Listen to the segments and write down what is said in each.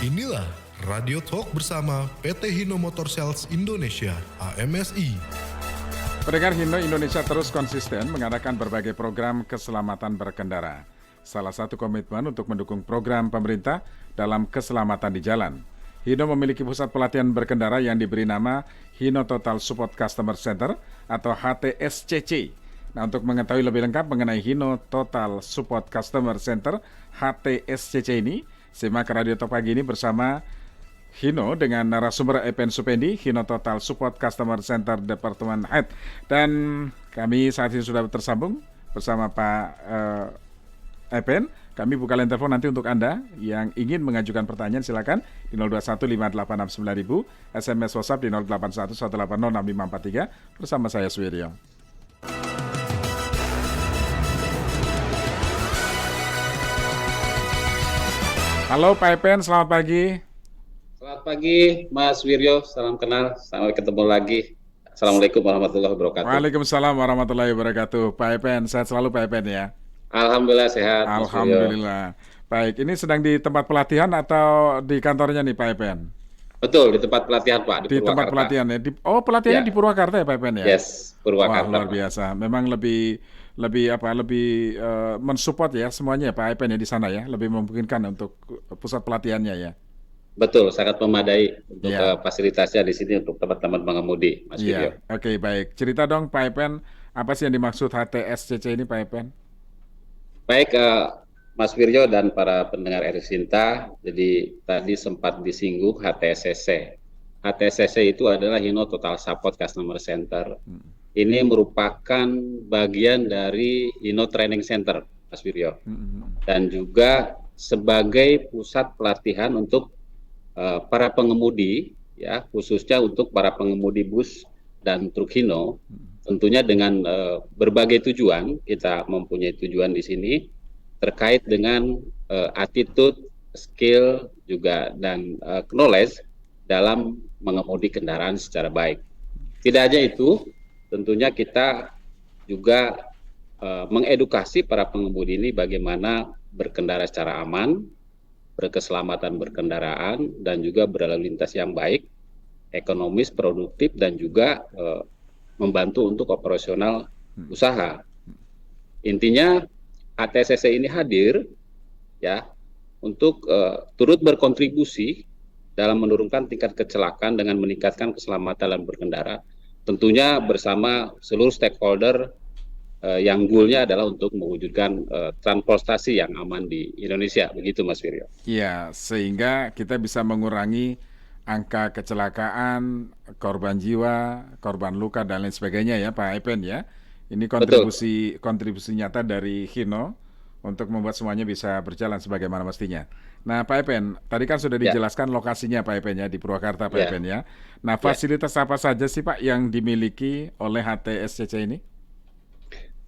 Inilah Radio Talk bersama PT Hino Motor Sales Indonesia (AMSI). Pendengar Hino Indonesia terus konsisten mengadakan berbagai program keselamatan berkendara. Salah satu komitmen untuk mendukung program pemerintah dalam keselamatan di jalan. Hino memiliki pusat pelatihan berkendara yang diberi nama Hino Total Support Customer Center atau HTSCC. Nah, untuk mengetahui lebih lengkap mengenai Hino Total Support Customer Center HTSCC ini, simak Radio Talk pagi ini bersama Hino dengan narasumber Epen Supendi, Hino Total Support Customer Center Department Head. Dan kami saat ini sudah tersambung bersama Pak Epen. Kami buka line telepon nanti untuk Anda yang ingin mengajukan pertanyaan, silakan di 0215869000, SMS WhatsApp di 0811806543 bersama saya Suwiryo. Halo Pak Epen, selamat pagi. Selamat pagi Mas Wiryo, salam kenal, sampai ketemu lagi. Assalamualaikum warahmatullahi wabarakatuh. Waalaikumsalam warahmatullahi wabarakatuh. Pak Epen, sehat selalu Pak Epen ya? Alhamdulillah sehat. Alhamdulillah. Baik, ini sedang di tempat pelatihan atau di kantornya nih Pak Epen? Betul, di tempat pelatihan Pak, di tempat pelatihan ya. Pelatihannya ya. Di Purwakarta ya Pak Epen ya? Yes, Purwakarta. Wah, luar biasa. Memang lebih mensupport ya semuanya ya Pak Epen ya di sana ya, lebih memungkinkan untuk pusat pelatihannya ya. Betul, sangat memadai untuk fasilitasnya di sini untuk teman-teman pengemudi, Mas Wiryo. Oke, baik. Cerita dong Pak Epen, apa sih yang dimaksud HTSCC ini Pak Epen? Baik, Mas Wiryo dan para pendengar RRI Sinta, jadi tadi sempat disinggung HTSCC. HTSCC itu adalah Hino Total Support Customer Center. Ini merupakan bagian dari Hino Training Center, Mas Wiryo. Dan juga sebagai pusat pelatihan untuk para pengemudi, ya, khususnya untuk para pengemudi bus dan truk Hino. Tentunya dengan berbagai tujuan, kita mempunyai tujuan di sini terkait dengan attitude, skill juga dan knowledge dalam mengemudi kendaraan secara baik. Tidak hanya itu, tentunya kita juga mengedukasi para pengemudi ini bagaimana berkendara secara aman, berkeselamatan berkendaraan, dan juga berlalu lintas yang baik, ekonomis, produktif, dan juga membantu untuk operasional usaha. Intinya HTSCC ini hadir ya untuk turut berkontribusi dalam menurunkan tingkat kecelakaan dengan meningkatkan keselamatan dalam berkendara. Tentunya bersama seluruh stakeholder yang goalnya adalah untuk mewujudkan transportasi yang aman di Indonesia. Begitu Mas Wiryo. Iya, sehingga kita bisa mengurangi angka kecelakaan, korban jiwa, korban luka dan lain sebagainya ya Pak Epen ya. Ini kontribusi nyata dari Hino untuk membuat semuanya bisa berjalan sebagaimana mestinya. Nah Pak Epen, tadi kan sudah dijelaskan lokasinya Pak Epen ya di Purwakarta Pak Epen ya. Nah fasilitas apa saja sih Pak yang dimiliki oleh HTSCC ini?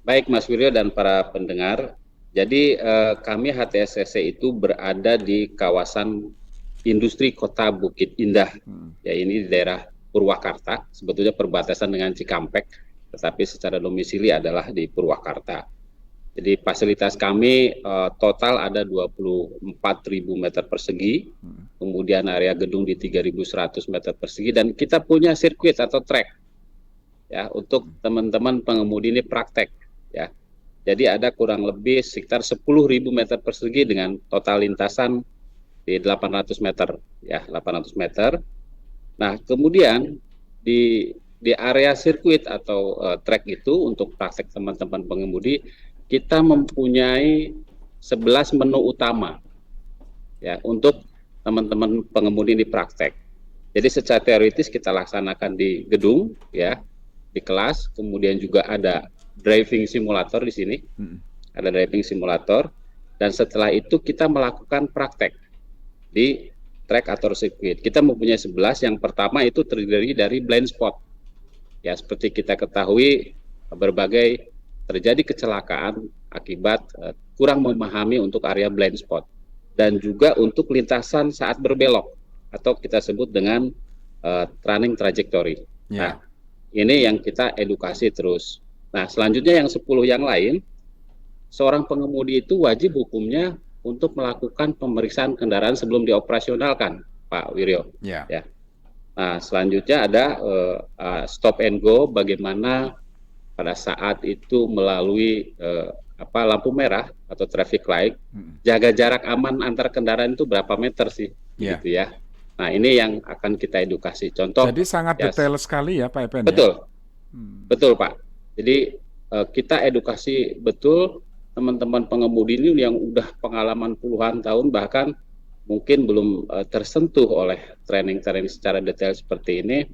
Baik Mas Wiryo dan para pendengar, jadi kami HTSCC itu berada di kawasan industri Kota Bukit Indah, ya ini di daerah Purwakarta, sebetulnya perbatasan dengan Cikampek, tetapi secara domisili adalah di Purwakarta. Jadi fasilitas kami total ada 24.000 meter persegi, kemudian area gedung di 3.100 meter persegi, dan kita punya sirkuit atau track, ya untuk teman-teman pengemudi ini praktek, ya. Jadi ada kurang lebih sekitar 10.000 meter persegi dengan total lintasan di 800 meter, ya 800 meter. Nah kemudian di area sirkuit atau track itu untuk praktek teman-teman pengemudi kita mempunyai 11 menu utama, ya untuk teman-teman pengemudi di praktek. Jadi secara teoritis kita laksanakan di gedung, ya di kelas, kemudian juga ada driving simulator di sini, ada driving simulator, dan setelah itu kita melakukan praktek di track atau sirkuit. Kita mempunyai 11, yang pertama itu terdiri dari blind spot. Ya, seperti kita ketahui berbagai terjadi kecelakaan akibat kurang memahami untuk area blind spot. Dan juga untuk lintasan saat berbelok atau kita sebut dengan turning trajectory. Nah, ini yang kita edukasi terus. Nah, selanjutnya yang 10 yang lain, seorang pengemudi itu wajib hukumnya untuk melakukan pemeriksaan kendaraan sebelum dioperasionalkan, Pak Wiryo. Ya. Ya. Nah, selanjutnya ada stop and go, bagaimana pada saat itu melalui lampu merah atau traffic light, jaga jarak aman antar kendaraan itu berapa meter sih, gitu ya. Nah, ini yang akan kita edukasi. Contoh. Jadi sangat detail sekali ya, Pak Epen. Betul, betul Pak. Jadi kita edukasi betul teman-teman pengemudi ini yang udah pengalaman puluhan tahun, bahkan mungkin belum tersentuh oleh training-training secara detail seperti ini.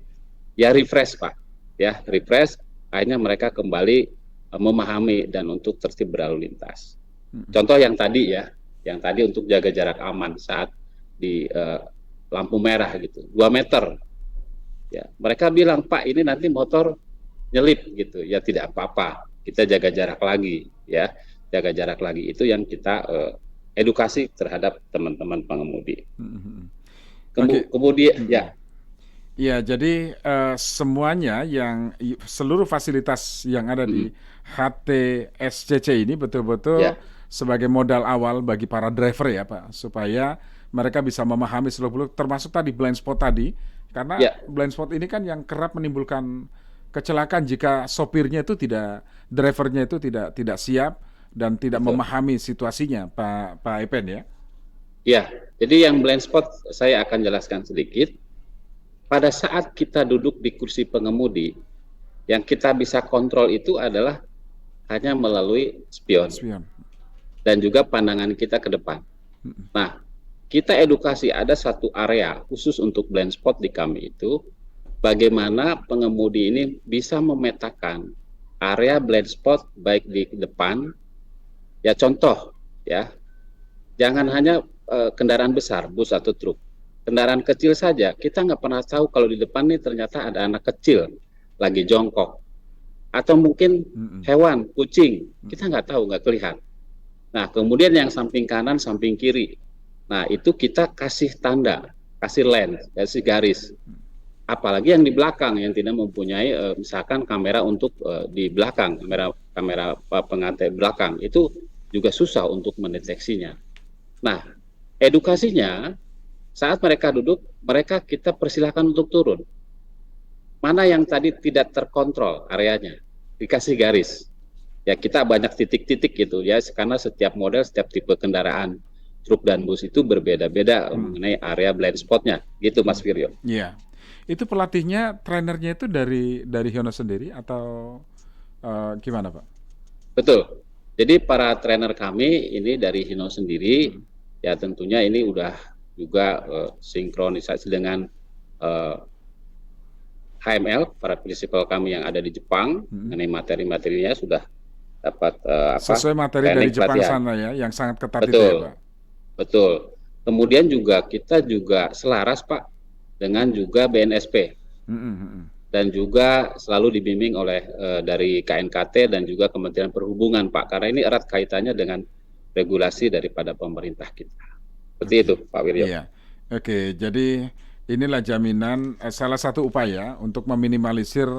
Ya refresh Pak, ya refresh. Akhirnya mereka kembali memahami dan untuk tertib berlalu lintas. Contoh yang tadi untuk jaga jarak aman saat di lampu merah gitu, 2 meter. Ya, mereka bilang, Pak, ini nanti motor nyelip gitu. Ya tidak apa-apa, kita jaga jarak lagi, ya, jaga jarak lagi. Itu yang kita edukasi terhadap teman-teman pengemudi. Kemudian, ya. Ya, jadi semuanya seluruh fasilitas yang ada di HTSCC ini betul-betul sebagai modal awal bagi para driver ya Pak, supaya mereka bisa memahami seluk-beluk, termasuk tadi blind spot tadi, karena blind spot ini kan yang kerap menimbulkan kecelakaan jika sopirnya itu drivernya itu tidak siap dan tidak memahami situasinya, Pak Epen ya. Ya, jadi yang blind spot saya akan jelaskan sedikit. Pada saat kita duduk di kursi pengemudi, yang kita bisa kontrol itu adalah hanya melalui spion. Dan juga pandangan kita ke depan. Nah, kita edukasi ada satu area khusus untuk blind spot di kami itu, bagaimana pengemudi ini bisa memetakan area blind spot baik di depan, ya contoh, ya, jangan hanya kendaraan besar, bus atau truk. Kendaraan kecil saja, kita nggak pernah tahu kalau di depan nih ternyata ada anak kecil lagi jongkok. Atau mungkin hewan, kucing, kita nggak tahu, nggak kelihatan. Nah, kemudian yang samping kanan, samping kiri. Nah, itu kita kasih tanda, kasih line, kasih garis. Apalagi yang di belakang, yang tidak mempunyai misalkan kamera untuk di belakang, kamera pengantai belakang, itu juga susah untuk mendeteksinya. Nah, edukasinya, saat mereka duduk, kita persilahkan untuk turun. Mana yang tadi tidak terkontrol areanya, dikasih garis. Ya, kita banyak titik-titik gitu ya, karena setiap model, setiap tipe kendaraan truk dan bus itu berbeda-beda mengenai area blind spotnya, gitu Mas Wiryo. Iya, itu pelatihnya, trainernya itu dari Hino sendiri atau gimana Pak? Betul. Jadi para trainer kami ini dari Hino sendiri, ya tentunya ini udah juga sinkronisasi dengan HML, para prinsipal kami yang ada di Jepang, mengenai materi-materinya sudah dapat sesuai materi dari Jepang sana ya, yang sangat ketat. Betul, itu ya Pak? Betul. Kemudian juga kita juga selaras Pak dengan juga BNSP dan juga selalu dibimbing oleh dari KNKT dan juga Kementerian Perhubungan Pak, karena ini erat kaitannya dengan regulasi daripada pemerintah kita. Seperti itu Pak Wiryo. Iya. Oke, jadi inilah jaminan, salah satu upaya untuk meminimalisir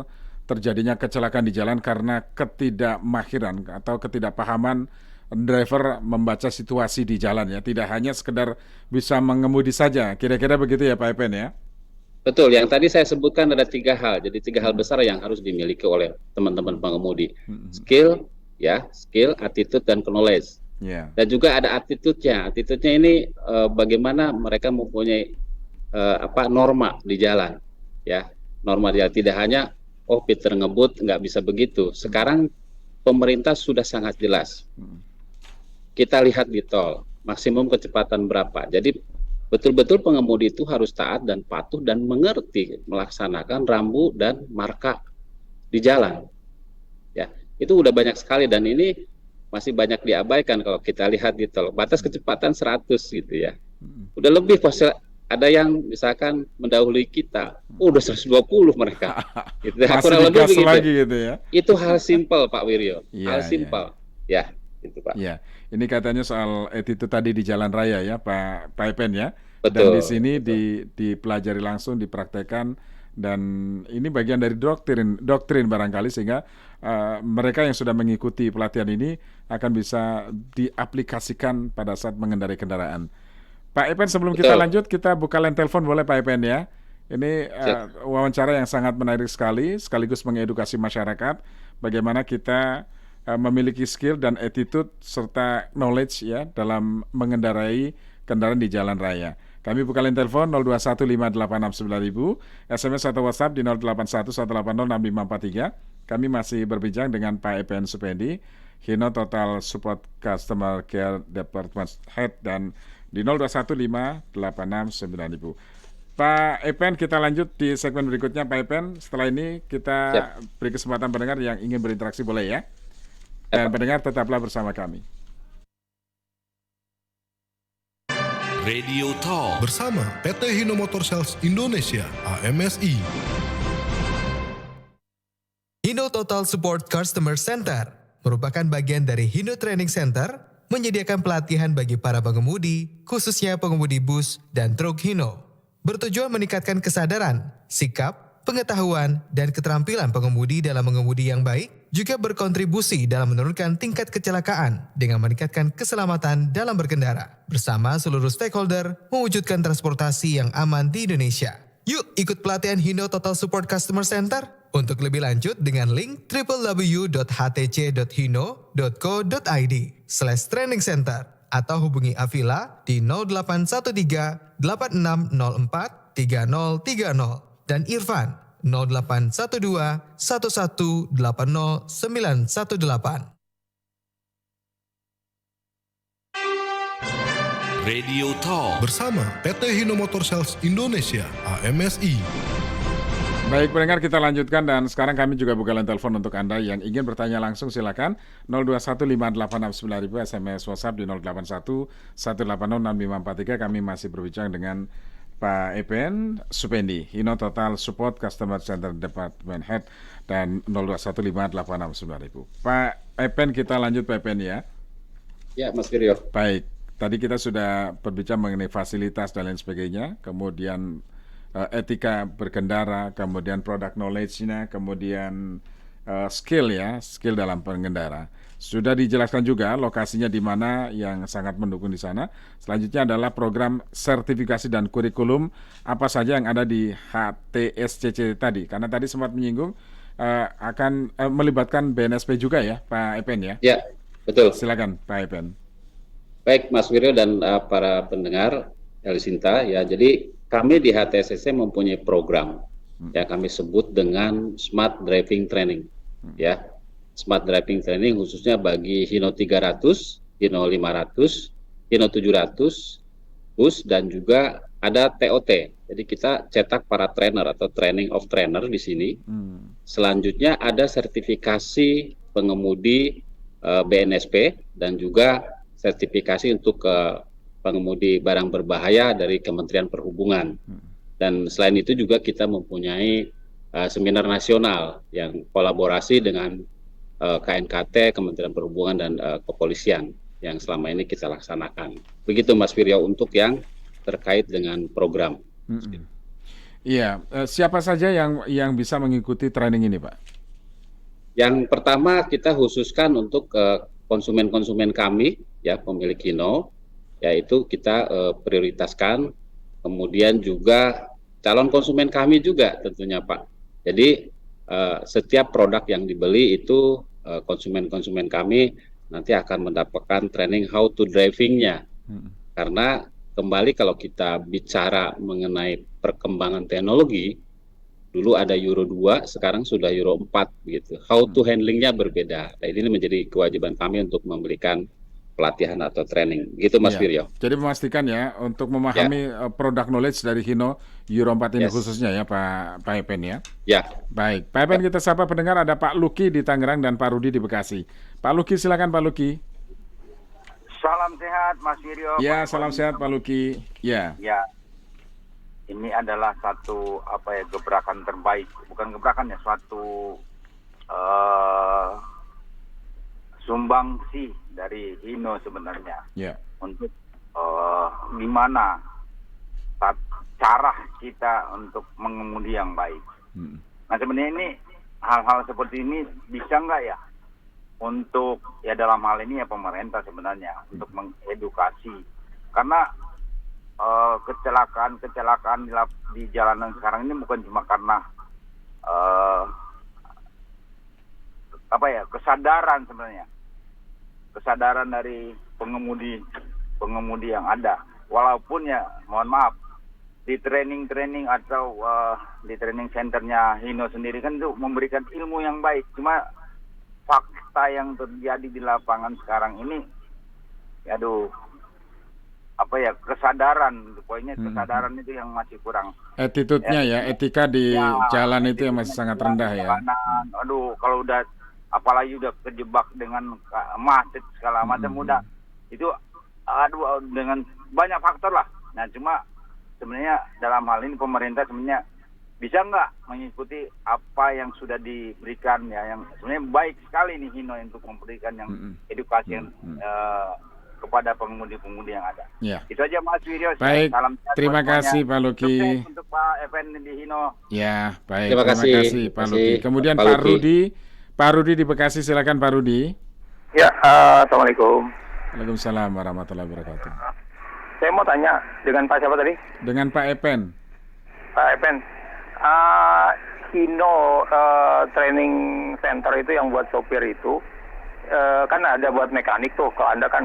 terjadinya kecelakaan di jalan karena ketidakmahiran atau ketidakpahaman driver membaca situasi di jalan ya, tidak hanya sekedar bisa mengemudi saja, kira-kira begitu ya Pak Epen ya? Betul, yang tadi saya sebutkan ada 3 hal, jadi 3 hal besar yang harus dimiliki oleh teman-teman pengemudi. Skill, attitude, dan knowledge. Dan juga ada attitude-nya ini bagaimana mereka mempunyai norma di jalan, ya, norma di jalan, tidak hanya Peter ngebut, nggak bisa begitu. Sekarang pemerintah sudah sangat jelas. Kita lihat di tol, maksimum kecepatan berapa. Jadi betul-betul pengemudi itu harus taat dan patuh dan mengerti melaksanakan rambu dan marka di jalan. Ya, itu udah banyak sekali dan ini masih banyak diabaikan kalau kita lihat di tol. Batas kecepatan 100 gitu ya. Udah lebih ada yang misalkan mendahului kita, udah 120 mereka. Gitu. Kurang lebih begitu. Lagi gitu ya. Itu hal simpel Pak Wiryo, hal simpel. Ya, itu Pak. Ya, ini katanya soal attitude tadi di jalan raya ya Pak Epen ya. Betul. Dan di sini dipelajari langsung, dipraktekkan Dan ini bagian dari doktrin barangkali, sehingga mereka yang sudah mengikuti pelatihan ini akan bisa diaplikasikan pada saat mengendarai kendaraan. Pak Epen, sebelum kita lanjut, kita buka line telepon boleh Pak Epen ya? Ini wawancara yang sangat menarik sekali, sekaligus mengedukasi masyarakat bagaimana kita memiliki skill dan attitude serta knowledge ya dalam mengendarai kendaraan di jalan raya. Kami buka line telepon 0215869000, SMS atau WhatsApp di 0811806543. Kami masih berbincang dengan Pak Epen Supendi, Hino Total Support Customer Care Department Head, dan di 0215869000. Pak Epen, kita lanjut di segmen berikutnya Pak Epen. Setelah ini kita beri kesempatan pendengar yang ingin berinteraksi boleh ya. Dan pendengar tetaplah bersama kami. Radio Talk bersama PT Hino Motor Sales Indonesia (AMSI). Hino Total Support Customer Center merupakan bagian dari Hino Training Center, menyediakan pelatihan bagi para pengemudi, khususnya pengemudi bus dan truk Hino. Bertujuan meningkatkan kesadaran, sikap, pengetahuan, dan keterampilan pengemudi dalam mengemudi yang baik, juga berkontribusi dalam menurunkan tingkat kecelakaan dengan meningkatkan keselamatan dalam berkendara. Bersama seluruh stakeholder, mewujudkan transportasi yang aman di Indonesia. Yuk ikut pelatihan Hino Total Support Customer Center. Untuk lebih lanjut dengan link www.htc.hino.co.id/training center atau hubungi Avila di 0813 8604 3030 dan Irfan 0812 1180 918. Radio Talk bersama PT Hino Motor Sales Indonesia (AMSI). Baik pendengar, kita lanjutkan dan sekarang kami juga buka line telepon untuk Anda yang ingin bertanya langsung, silakan 0215869000, SMS WhatsApp di 0811806543. Kami masih berbincang dengan Pak Epen Supendi, Hino Total Support Customer Center Department Head, dan 0215869000. Pak Epen, kita lanjut Pak Epen ya. Ya Mas Firyo. Baik, tadi kita sudah berbicara mengenai fasilitas dan lain sebagainya, kemudian etika berkendara, kemudian product knowledge-nya, kemudian skill dalam pengendara. Sudah dijelaskan juga lokasinya di mana yang sangat mendukung di sana. Selanjutnya adalah program sertifikasi dan kurikulum apa saja yang ada di HTSCC tadi. Karena tadi sempat menyinggung akan melibatkan BNSP juga ya Pak Epen ya? Ya, betul. Silakan Pak Epen. Baik Mas Wiryo dan para pendengar Elisinta ya, jadi kami di HTSCC mempunyai program yang kami sebut dengan Smart Driving Training. Ya, Smart Driving Training khususnya bagi Hino 300, Hino 500, Hino 700, bus, dan juga ada TOT. Jadi kita cetak para trainer atau training of trainer di sini. Selanjutnya ada sertifikasi pengemudi BNSP dan juga sertifikasi untuk pengemudi barang berbahaya dari Kementerian Perhubungan. Dan selain itu juga kita mempunyai seminar nasional yang kolaborasi dengan KNKT, Kementerian Perhubungan, dan Kepolisian yang selama ini kita laksanakan. Begitu Mas Firyo untuk yang terkait dengan program. Iya, siapa saja yang bisa mengikuti training ini Pak? Yang pertama kita khususkan untuk konsumen-konsumen kami, ya pemilik Hino, yaitu kita prioritaskan, kemudian juga calon konsumen kami juga tentunya Pak. Jadi setiap produk yang dibeli itu konsumen-konsumen kami nanti akan mendapatkan training how to driving-nya. Karena kembali kalau kita bicara mengenai perkembangan teknologi, dulu ada Euro 2, sekarang sudah Euro 4 gitu. How to handling-nya berbeda. Nah, ini menjadi kewajiban kami untuk memberikan pelatihan atau training, gitu Mas Firyo. Jadi memastikan ya untuk memahami product knowledge dari Hino Euro 4 ini khususnya ya Pak Epen ya. Ya. Baik, Pak Epen, kita sapa pendengar, ada Pak Luki di Tangerang dan Pak Rudi di Bekasi. Pak Luki, silakan Pak Luki. Salam sehat Mas Firyo. Ya, salam sehat Pak Luki. Ya. Ya. Ini adalah satu gebrakan terbaik, bukan gebrakan ya, suatu sumbangsi dari Hino sebenarnya, untuk di mana cara kita untuk mengemudi yang baik. Nah sebenarnya ini hal-hal seperti ini bisa nggak ya untuk ya dalam hal ini ya pemerintah sebenarnya untuk mengedukasi, karena kecelakaan di jalanan sekarang ini bukan cuma karena kesadaran sebenarnya, kesadaran dari pengemudi yang ada, walaupun ya mohon maaf di training atau di training centernya Hino sendiri kan itu memberikan ilmu yang baik, cuma fakta yang terjadi di lapangan sekarang ini kesadaran, poinnya kesadaran itu yang masih kurang. Attitude-nya ya, etika di jalan itu yang masih sangat rendah ya. Kalau udah apalagi udah kejebak dengan macet segala macam udah itu dengan banyak faktor lah. Nah cuma sebenarnya dalam hal ini pemerintah sebenarnya bisa nggak mengikuti apa yang sudah diberikan ya, yang sebenarnya baik sekali nih Hino untuk memberikan yang edukasi kepada pengemudi-pengemudi yang ada. Ya. Itu aja Mas Wiryo. Baik, salam terima kasih Pak Luki. Sukses untuk Pak Effendi di Hino. Ya, baik. Terima kasih Pak Luki. Kemudian Pak Rudi di Bekasi, silakan Pak Rudi. Ya, Assalamualaikum. Waalaikumsalam warahmatullahi wabarakatuh. Saya mau tanya dengan Pak siapa tadi? Dengan Pak Epen. Pak Epen. Hino training center itu yang buat sopir itu kan ada buat mekanik tuh, kalau Anda kan.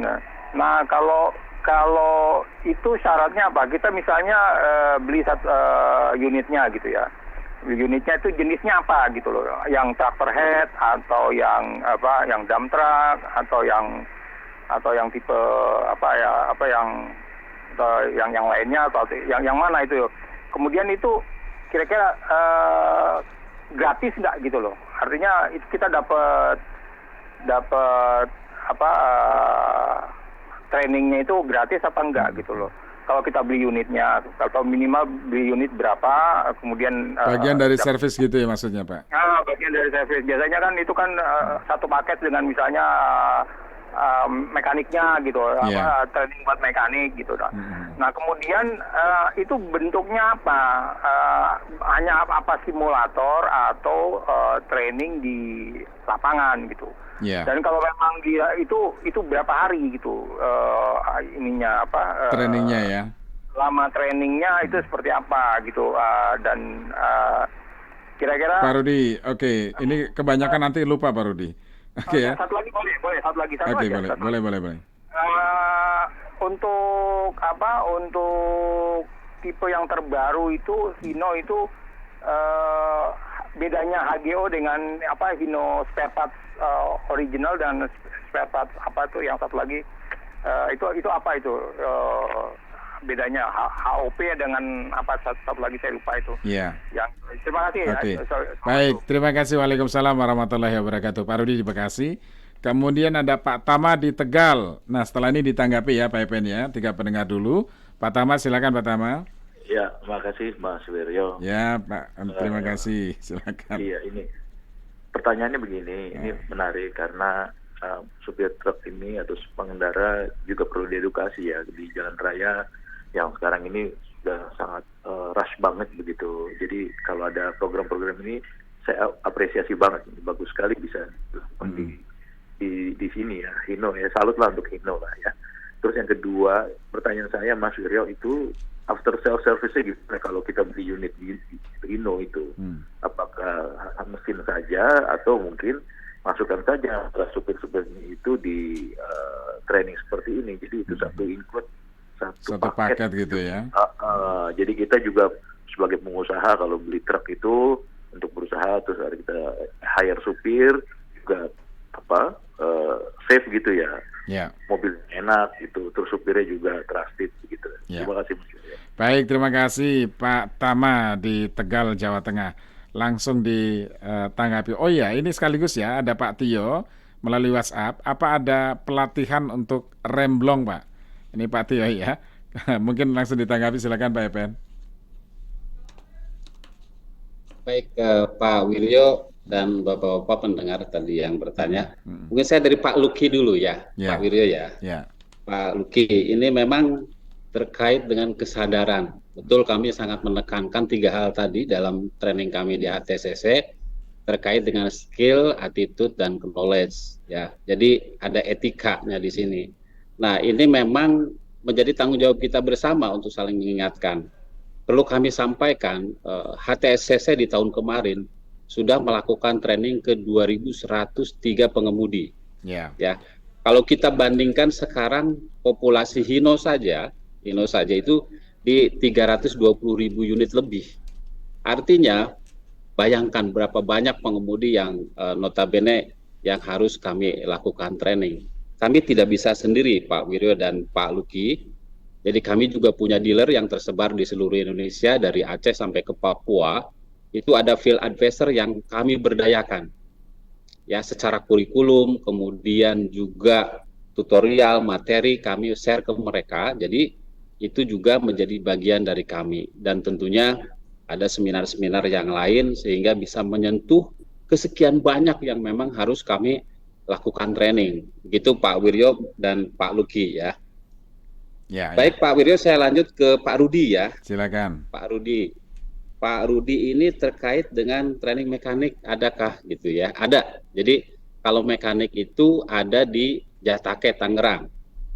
Nah, kalau itu syaratnya apa? Kita misalnya beli unitnya gitu ya. Unitnya itu jenisnya apa gitu loh? Yang tractor head atau yang dump truck atau yang tipe yang lainnya atau yang mana itu? Kemudian itu kira-kira gratis nggak gitu loh? Artinya itu kita dapat trainingnya itu gratis apa enggak gitu loh? Kalau kita beli unitnya, atau minimal beli unit berapa, kemudian bagian dari servis gitu ya maksudnya Pak? Bagian dari servis. Biasanya kan itu kan satu paket dengan misalnya mekaniknya gitu, training buat mekanik gitu. Nah kemudian itu bentuknya apa? Hanya apa simulator atau training di lapangan gitu? Yeah. Dan kalau memang dia itu berapa hari gitu trainingnya ya? Lama trainingnya itu seperti apa gitu dan kira-kira Pak Rudi, oke. Ini kebanyakan nanti lupa Pak Rudi. Oke ya. Satu lagi boleh. Oke, boleh. Untuk tipe yang terbaru itu Hino itu bedanya HGO dengan Hino spare parts original dan spare parts yang satu lagi itu apa itu bedanya HOP dengan satu lagi saya lupa itu. Iya. Yang terima kasih ya. Baik, terima kasih. Waalaikumsalam warahmatullahi wabarakatuh. Pak Rudi di Bekasi. Kemudian ada Pak Tama di Tegal. Nah, setelah ini ditanggapi ya Pak Epen ya. 3 pendengar dulu. Pak Tama, silakan Pak Tama. Ya, terima kasih Mas Wiryo. Ya, Pak. Terima kasih. Silakan. Iya, ini pertanyaannya begini. Ini menarik karena supir truk ini atau pengendara juga perlu diedukasi ya di jalan raya yang sekarang ini sudah sangat rush banget begitu. Jadi kalau ada program-program ini saya apresiasi banget. Bagus sekali bisa di sini ya, Hino ya. Salut lah untuk Hino lah ya. Terus yang kedua, pertanyaan saya Mas Wiryo itu after sales service-nya gimana kalau kita beli unit di Hino itu? Apakah mesin saja atau mungkin masukkan saja supir-supirnya itu di training seperti ini? Jadi itu satu include satu paket gitu ya. Jadi kita juga sebagai pengusaha kalau beli truk itu untuk berusaha terus ada kita hire supir juga safe gitu ya. Ya. Mobil enak gitu, terus supirnya juga trusted begitu. Ya. Terima kasih. Baik, terima kasih Pak Tama di Tegal, Jawa Tengah. Langsung ditanggapi. Oh ya, ini sekaligus ya ada Pak Tio melalui WhatsApp. Apa ada pelatihan untuk remblong Pak? Ini Pak Tio ya. Mungkin langsung ditanggapi, silakan Pak Epen. Baik Pak Wiryo dan Bapak-Bapak pendengar tadi yang bertanya. Mungkin saya dari Pak Luki dulu ya, Pak Wiryo ya. Pak Luki, ini memang terkait dengan kesadaran. Betul, kami sangat menekankan 3 hal tadi dalam training kami di HTSCC terkait dengan skill, attitude, dan knowledge. Ya, jadi ada etikanya di sini. Nah, ini memang menjadi tanggung jawab kita bersama untuk saling mengingatkan. Perlu kami sampaikan, HTSCC di tahun kemarin sudah melakukan training ke 2.103 pengemudi. Ya, kalau kita bandingkan sekarang populasi Hino saja itu di 320.000 unit lebih. Artinya, bayangkan berapa banyak pengemudi yang notabene yang harus kami lakukan training. Kami tidak bisa sendiri, Pak Wiryo dan Pak Luki. Jadi kami juga punya dealer yang tersebar di seluruh Indonesia, dari Aceh sampai ke Papua. Itu ada field advisor yang kami berdayakan. Ya, secara kurikulum, kemudian juga tutorial, materi kami share ke mereka. Jadi itu juga menjadi bagian dari kami. Dan tentunya ada seminar-seminar yang lain sehingga bisa menyentuh kesekian banyak yang memang harus kami lakukan training. Begitu Pak Wiryo dan Pak Luki ya. Baik Pak Wiryo, saya lanjut ke Pak Rudi ya. Silakan. Pak Rudi ini terkait dengan training mekanik, adakah gitu ya? Ada. Jadi kalau mekanik itu ada di Jatake, Tangerang.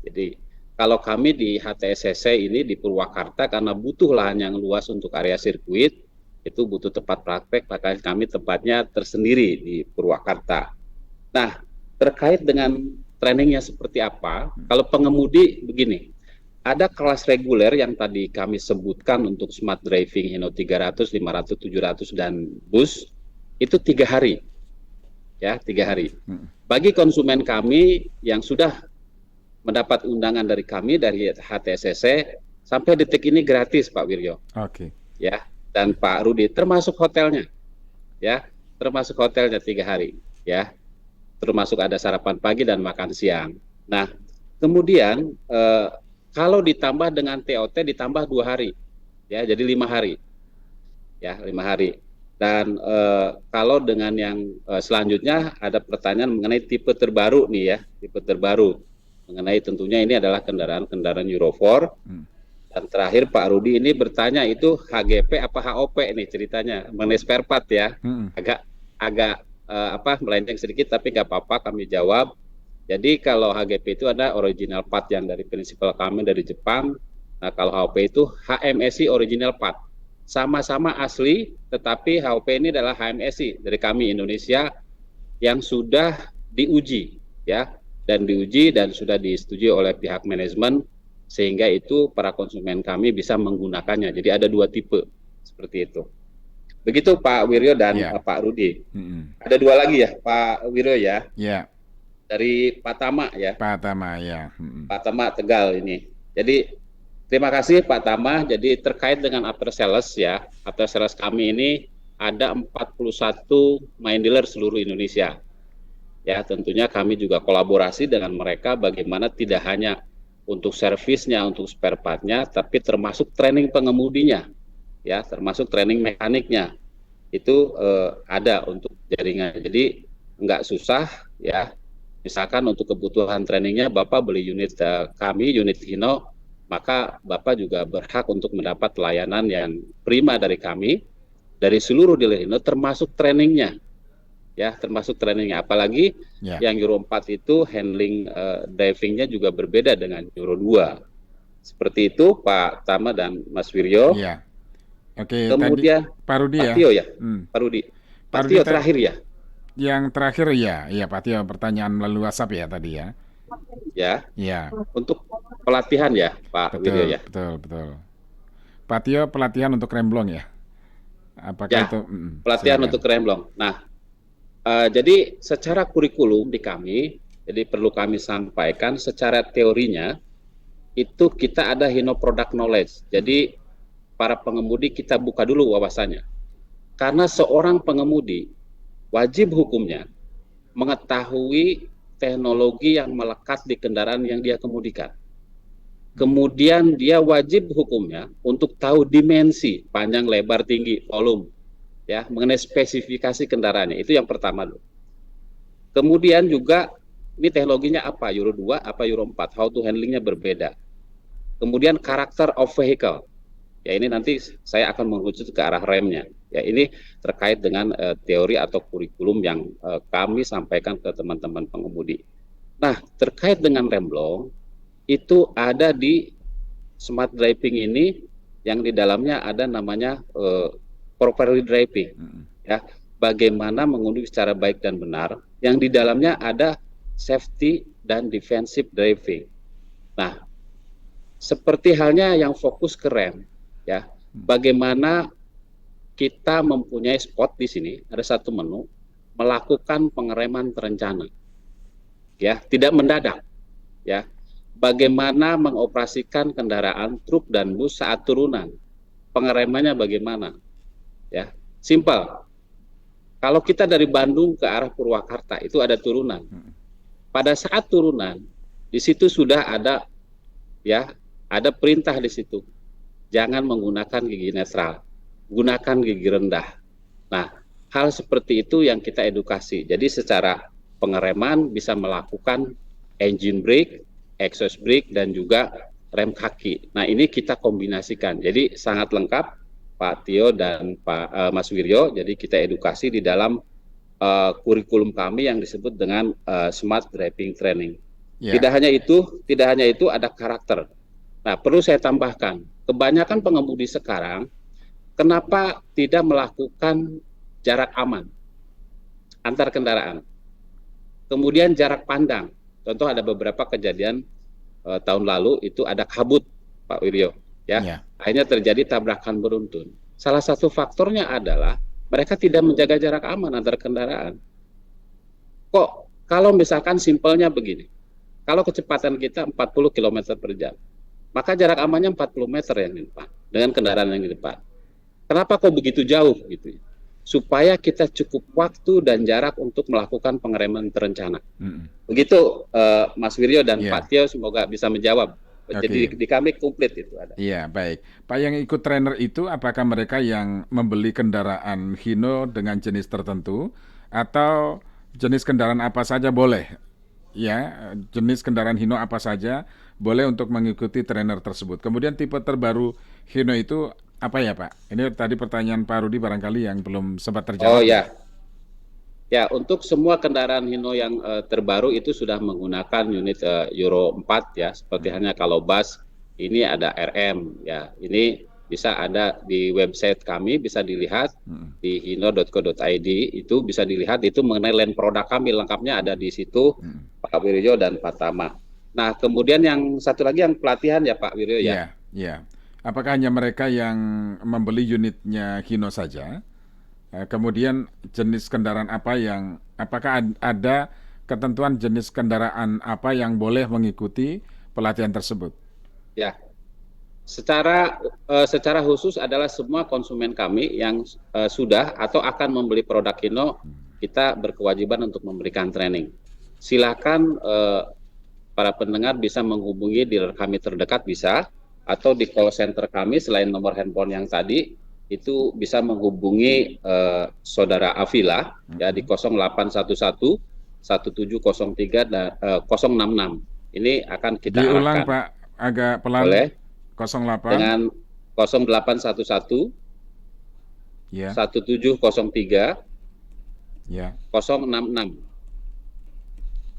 Jadi kalau kami di HTSCC ini di Purwakarta, karena butuh lahan yang luas untuk area sirkuit, itu butuh tempat praktek, maka kami tempatnya tersendiri di Purwakarta. Nah, terkait dengan trainingnya seperti apa, kalau pengemudi begini, ada kelas reguler yang tadi kami sebutkan untuk smart driving Hino 300, 500, 700 dan bus, itu 3 hari. Ya, 3 hari. Bagi konsumen kami yang sudah mendapat undangan dari kami, dari HTSCC, sampai detik ini gratis Pak Wiryo. Oke. Ya, dan Pak Rudi, termasuk hotelnya. Ya, termasuk hotelnya 3 hari. Ya, termasuk ada sarapan pagi dan makan siang. Nah, kemudian kalau ditambah dengan TOT ditambah 2 hari, ya, jadi 5 hari, ya 5 hari. Dan kalau dengan yang selanjutnya ada pertanyaan mengenai tipe terbaru nih ya, tipe terbaru mengenai tentunya ini adalah kendaraan Euro 4. Dan terakhir Pak Rudi ini bertanya itu HGP apa HOP nih ceritanya mengenai spare part ya, agak melenceng sedikit tapi nggak apa-apa kami jawab. Jadi kalau HGP itu ada original part yang dari prinsipal kami dari Jepang. Nah kalau HOP itu HMSI original part, sama-sama asli, tetapi HOP ini adalah HMSI dari kami Indonesia yang sudah diuji ya, dan diuji dan sudah disetujui oleh pihak manajemen sehingga itu para konsumen kami bisa menggunakannya. Jadi ada 2 tipe seperti itu. Begitu Pak Wiryo dan Pak Rudi. Ada 2 lagi ya Pak Wiryo ya. Dari Pak Tama ya. Pak Tama ya. Pak Tama Tegal ini. Jadi terima kasih Pak Tama. Jadi terkait dengan after sales ya. After sales kami ini ada 41 main dealer seluruh Indonesia. Ya, tentunya kami juga kolaborasi dengan mereka bagaimana tidak hanya untuk servisnya, untuk spare part-nya, tapi termasuk training pengemudinya. Ya, termasuk training mekaniknya. Itu ada untuk jaringan. Jadi nggak susah ya. Misalkan untuk kebutuhan trainingnya Bapak beli unit kami, unit Hino, maka Bapak juga berhak untuk mendapat layanan yang prima dari kami, dari seluruh dealer Hino, termasuk trainingnya. Ya, termasuk trainingnya. Apalagi yang Euro 4 itu handling drivingnya juga berbeda dengan Euro 2. Seperti itu Pak Tama dan Mas Wiryo. Iya. Oke, kemudian tadi Pak Rudi ya. Tio ya. Pak Rudi. Pak Tio terakhir ya. Yang terakhir ya Pak Tio, pertanyaan melalui WhatsApp ya tadi ya. Ya. Untuk pelatihan ya Pak Wiryo ya. Betul. Pak Tio, pelatihan untuk remblong ya. Apakah ya, itu pelatihan untuk remblong. Nah, jadi secara kurikulum di kami, jadi perlu kami sampaikan secara teorinya itu kita ada Hino Product Knowledge. Jadi para pengemudi kita buka dulu wawasannya. Karena seorang pengemudi wajib hukumnya mengetahui teknologi yang melekat di kendaraan yang dia kemudikan. Kemudian dia wajib hukumnya untuk tahu dimensi, panjang, lebar, tinggi, volume, ya, mengenai spesifikasi kendaraannya. Itu yang pertama dulu. Kemudian juga ini teknologinya apa, Euro 2 apa Euro 4, how to handlingnya berbeda. Kemudian karakter of vehicle. Ya, ini nanti saya akan mengerucut ke arah remnya. Ya, ini terkait dengan teori atau kurikulum yang kami sampaikan ke teman-teman pengemudi. Nah, terkait dengan remblong, itu ada di smart driving ini yang di dalamnya ada namanya properly driving. Ya, bagaimana mengemudi secara baik dan benar. Yang di dalamnya ada safety dan defensive driving. Nah, seperti halnya yang fokus ke rem, ya, bagaimana kita mempunyai spot di sini, ada satu menu, melakukan pengereman terencana, ya, tidak mendadak, ya, bagaimana mengoperasikan kendaraan truk dan bus saat turunan, pengeremannya bagaimana, ya, simpel. Kalau kita dari Bandung ke arah Purwakarta itu ada turunan, pada saat turunan di situ sudah ada, ya, ada perintah di situ, jangan menggunakan gigi netral, gunakan gigi rendah. Nah, hal seperti itu yang kita edukasi. Jadi secara pengereman bisa melakukan engine brake, exhaust brake, dan juga rem kaki. Nah, ini kita kombinasikan. Jadi sangat lengkap Pak Tio dan Pak Mas Wiryo. Jadi kita edukasi di dalam kurikulum kami yang disebut dengan Smart Driving Training. Yeah. Tidak hanya itu ada karakter. Nah, perlu saya tambahkan, kebanyakan pengemudi sekarang kenapa tidak melakukan jarak aman antar kendaraan. Kemudian jarak pandang. Contoh ada beberapa kejadian tahun lalu itu ada kabut, Pak Wiryo, ya. Yeah. Akhirnya terjadi tabrakan beruntun. Salah satu faktornya adalah mereka tidak menjaga jarak aman antar kendaraan. Kok kalau misalkan simpelnya begini, kalau kecepatan kita 40 km per jam, maka jarak amannya 40 meter yang di depan dengan kendaraan yang di depan. Kenapa kok begitu jauh gitu? Supaya kita cukup waktu dan jarak untuk melakukan pengereman terencana. Begitu Mas Wiryo dan Pak Tio, semoga bisa menjawab. Jadi di kami komplit itu ada. Iya, baik. Pak, yang ikut trainer itu apakah mereka yang membeli kendaraan Hino dengan jenis tertentu atau jenis kendaraan apa saja boleh? Ya, jenis kendaraan Hino apa saja boleh untuk mengikuti trainer tersebut. Kemudian tipe terbaru Hino itu apa ya, Pak? Ini tadi pertanyaan Pak Rudi barangkali yang belum sempat terjawab. Oh ya. Ya, untuk semua kendaraan Hino yang terbaru itu sudah menggunakan unit Euro 4 ya, seperti hanya kalau bus ini ada RM ya. Ini bisa ada di website kami, bisa dilihat di hino.co.id, itu bisa dilihat itu mengenai land produk kami, lengkapnya ada di situ, Pak Wiryo dan Pak Tama. Nah, kemudian yang satu lagi yang pelatihan ya Pak Wiryo ya. Iya. Apakah hanya mereka yang membeli unitnya Hino saja? Kemudian jenis kendaraan apa apakah ada ketentuan jenis kendaraan apa yang boleh mengikuti pelatihan tersebut? Ya, secara khusus adalah semua konsumen kami yang sudah atau akan membeli produk Hino, kita berkewajiban untuk memberikan training. Silakan para pendengar bisa menghubungi dealer kami terdekat bisa, atau di call center kami selain nomor handphone yang tadi, itu bisa menghubungi Saudara Avila ya di 0811 1703 dan 066. Ini akan kita diulang arahkan. Pak, agak pelan. Boleh. 08 dengan 0811 ya. 1703 ya. 066.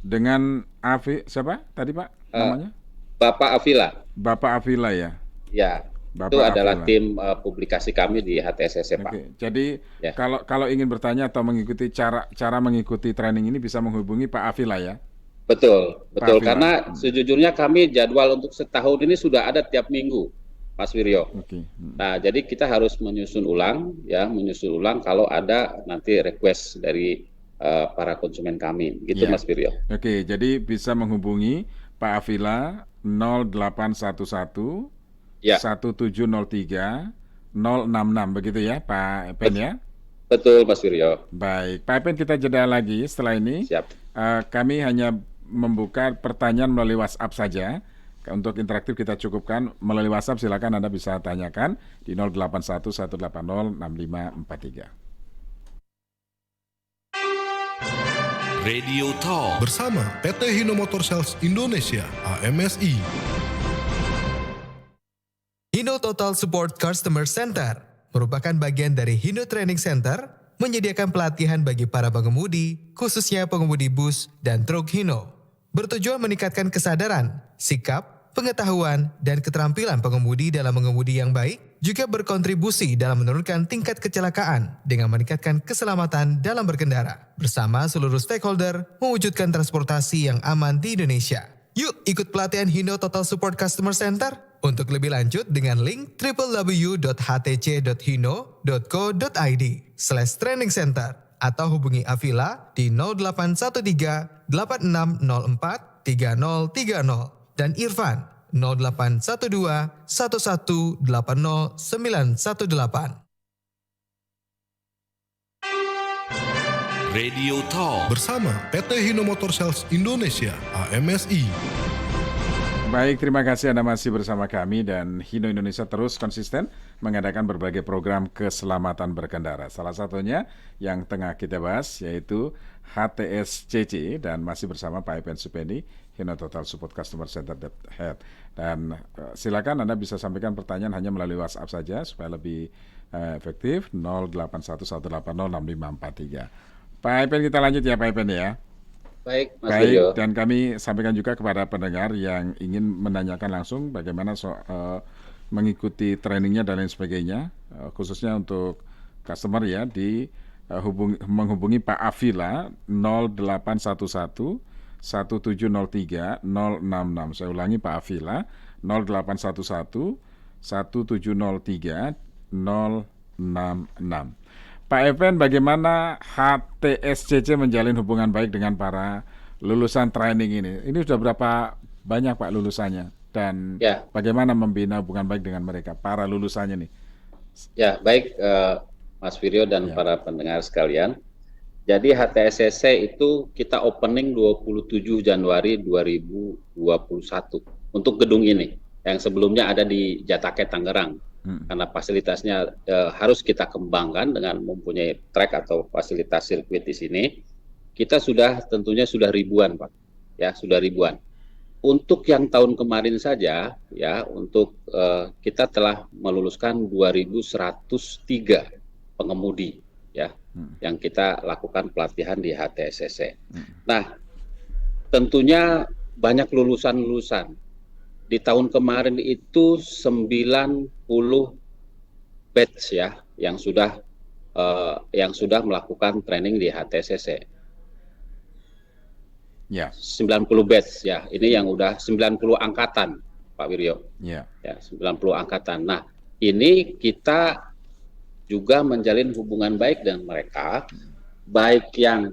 Dengan siapa tadi Pak namanya? Bapak Avila. Bapak Avila ya. Ya. Bapak itu adalah Avila. tim publikasi kami di HTSSC, Pak. Jadi ya. kalau ingin bertanya atau mengikuti cara mengikuti training ini bisa menghubungi Pak Avila ya. Betul. Karena sejujurnya kami jadwal untuk setahun ini sudah ada tiap minggu, Mas Wiryo. Nah, jadi kita harus menyusun ulang kalau ada nanti request dari para konsumen kami, gitu ya. Mas Wiryo. Jadi bisa menghubungi Pak Avila 0811 ya. 1703 066 begitu ya Pak Epen ya? Betul Mas Wiryo. Baik, Pak Epen kita jeda lagi setelah ini. Siap. Kami hanya membuka pertanyaan melalui WhatsApp saja. Untuk interaktif kita cukupkan melalui WhatsApp, silakan Anda bisa tanyakan di 081 180 6543. Radio Talk bersama PT Hino Motor Sales Indonesia (AMSI). Hino Total Support Customer Center merupakan bagian dari Hino Training Center menyediakan pelatihan bagi para pengemudi, khususnya pengemudi bus dan truk Hino. Bertujuan meningkatkan kesadaran, sikap, pengetahuan, dan keterampilan pengemudi dalam mengemudi yang baik, juga berkontribusi dalam menurunkan tingkat kecelakaan dengan meningkatkan keselamatan dalam berkendara. Bersama seluruh stakeholder, mewujudkan transportasi yang aman di Indonesia. Yuk ikut pelatihan Hino Total Support Customer Center. Untuk lebih lanjut dengan link www.htc.hino.co.id/training center atau hubungi Avila di 0813 8604 3030 dan Irfan 0812 1180 918. Radio Talk Bersama PT Hino Motor Sales Indonesia, AMSI. Baik, terima kasih Anda masih bersama kami dan Hino Indonesia terus konsisten mengadakan berbagai program keselamatan berkendara. Salah satunya yang tengah kita bahas yaitu HTSCC dan masih bersama Pak Epen Supendi, Hino Total Support Customer Center Head. Dan silakan Anda bisa sampaikan pertanyaan hanya melalui WhatsApp saja supaya lebih efektif 0811806543. Pak Epen, kita lanjut ya Pak Epen ya. Baik, Mas Video. Dan kami sampaikan juga kepada pendengar yang ingin menanyakan langsung bagaimana mengikuti trainingnya dan lain sebagainya, khususnya untuk customer ya, menghubungi Pak Avila 0811 1703 066. Saya ulangi Pak Avila 0811 1703 066. Pak Epen, bagaimana HTSCC menjalin hubungan baik dengan para lulusan training ini? Ini sudah berapa banyak Pak lulusannya? Dan bagaimana membina hubungan baik dengan mereka, para lulusannya nih? Ya, baik Mas Wiryo dan para pendengar sekalian. Jadi HTSCC itu kita opening 27 Januari 2021 untuk gedung ini. Yang sebelumnya ada di Jatake, Tangerang. Karena fasilitasnya harus kita kembangkan dengan mempunyai track atau fasilitas sirkuit di sini. Kita tentunya sudah ribuan Pak, ya sudah ribuan. Untuk yang tahun kemarin saja, ya untuk kita telah meluluskan 2.103 pengemudi, ya, yang kita lakukan pelatihan di HTSCC. Nah, tentunya banyak lulusan-lulusan. Di tahun kemarin itu 90 batch ya yang sudah melakukan training di HTSCC. Ya. 90 batch ya. Ini yang udah 90 angkatan, Pak Wiryo. Ya. Ya, 90 angkatan. Nah, ini kita juga menjalin hubungan baik dengan mereka, baik yang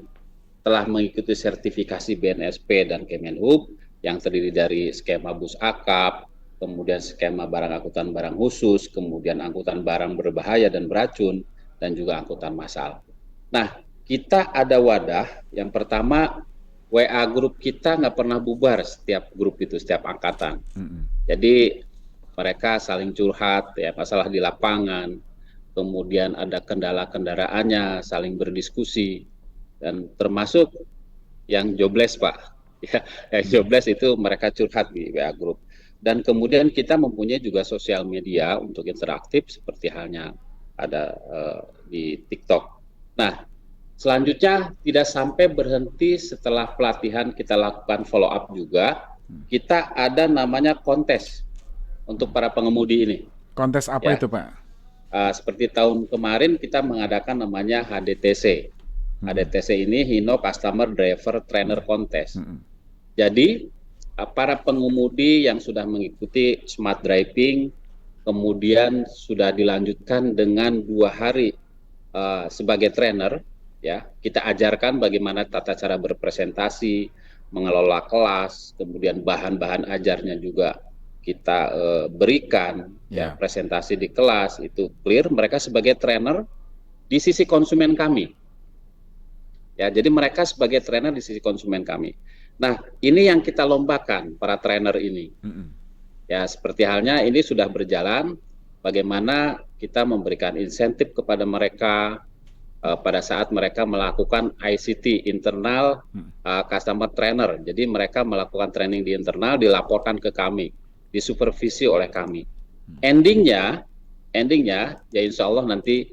telah mengikuti sertifikasi BNSP dan Kemenhub yang terdiri dari skema bus akap, kemudian skema barang angkutan barang khusus, kemudian angkutan barang berbahaya dan beracun, dan juga angkutan massal. Nah, kita ada wadah, yang pertama WA grup kita nggak pernah bubar setiap grup itu, setiap angkatan. Jadi mereka saling curhat, ya masalah di lapangan, kemudian ada kendala kendaraannya, saling berdiskusi, dan termasuk yang jobless Pak. Ya, jobless itu mereka curhat di WA Group. Dan kemudian kita mempunyai juga sosial media untuk interaktif seperti halnya ada di TikTok. Nah, selanjutnya tidak sampai berhenti setelah pelatihan kita lakukan follow up juga. Kita ada namanya kontes untuk para pengemudi ini. Kontes apa itu Pak? Seperti tahun kemarin kita mengadakan namanya HDTC. HDTC ini Hino Customer Driver Trainer Contest. Jadi para pengemudi yang sudah mengikuti smart driving, kemudian sudah dilanjutkan dengan 2 hari sebagai trainer, ya kita ajarkan bagaimana tata cara berpresentasi, mengelola kelas, kemudian bahan-bahan ajarnya juga kita berikan, ya presentasi di kelas itu clear. Mereka sebagai trainer di sisi konsumen kami. Ya, jadi mereka sebagai trainer di sisi konsumen kami. Nah, ini yang kita lombakan para trainer ini. Ya, seperti halnya ini sudah berjalan. Bagaimana kita memberikan insentif kepada mereka pada saat mereka melakukan ICT internal customer trainer. Jadi mereka melakukan training di internal, dilaporkan ke kami, disupervisi oleh kami. Endingnya ya insya Allah nanti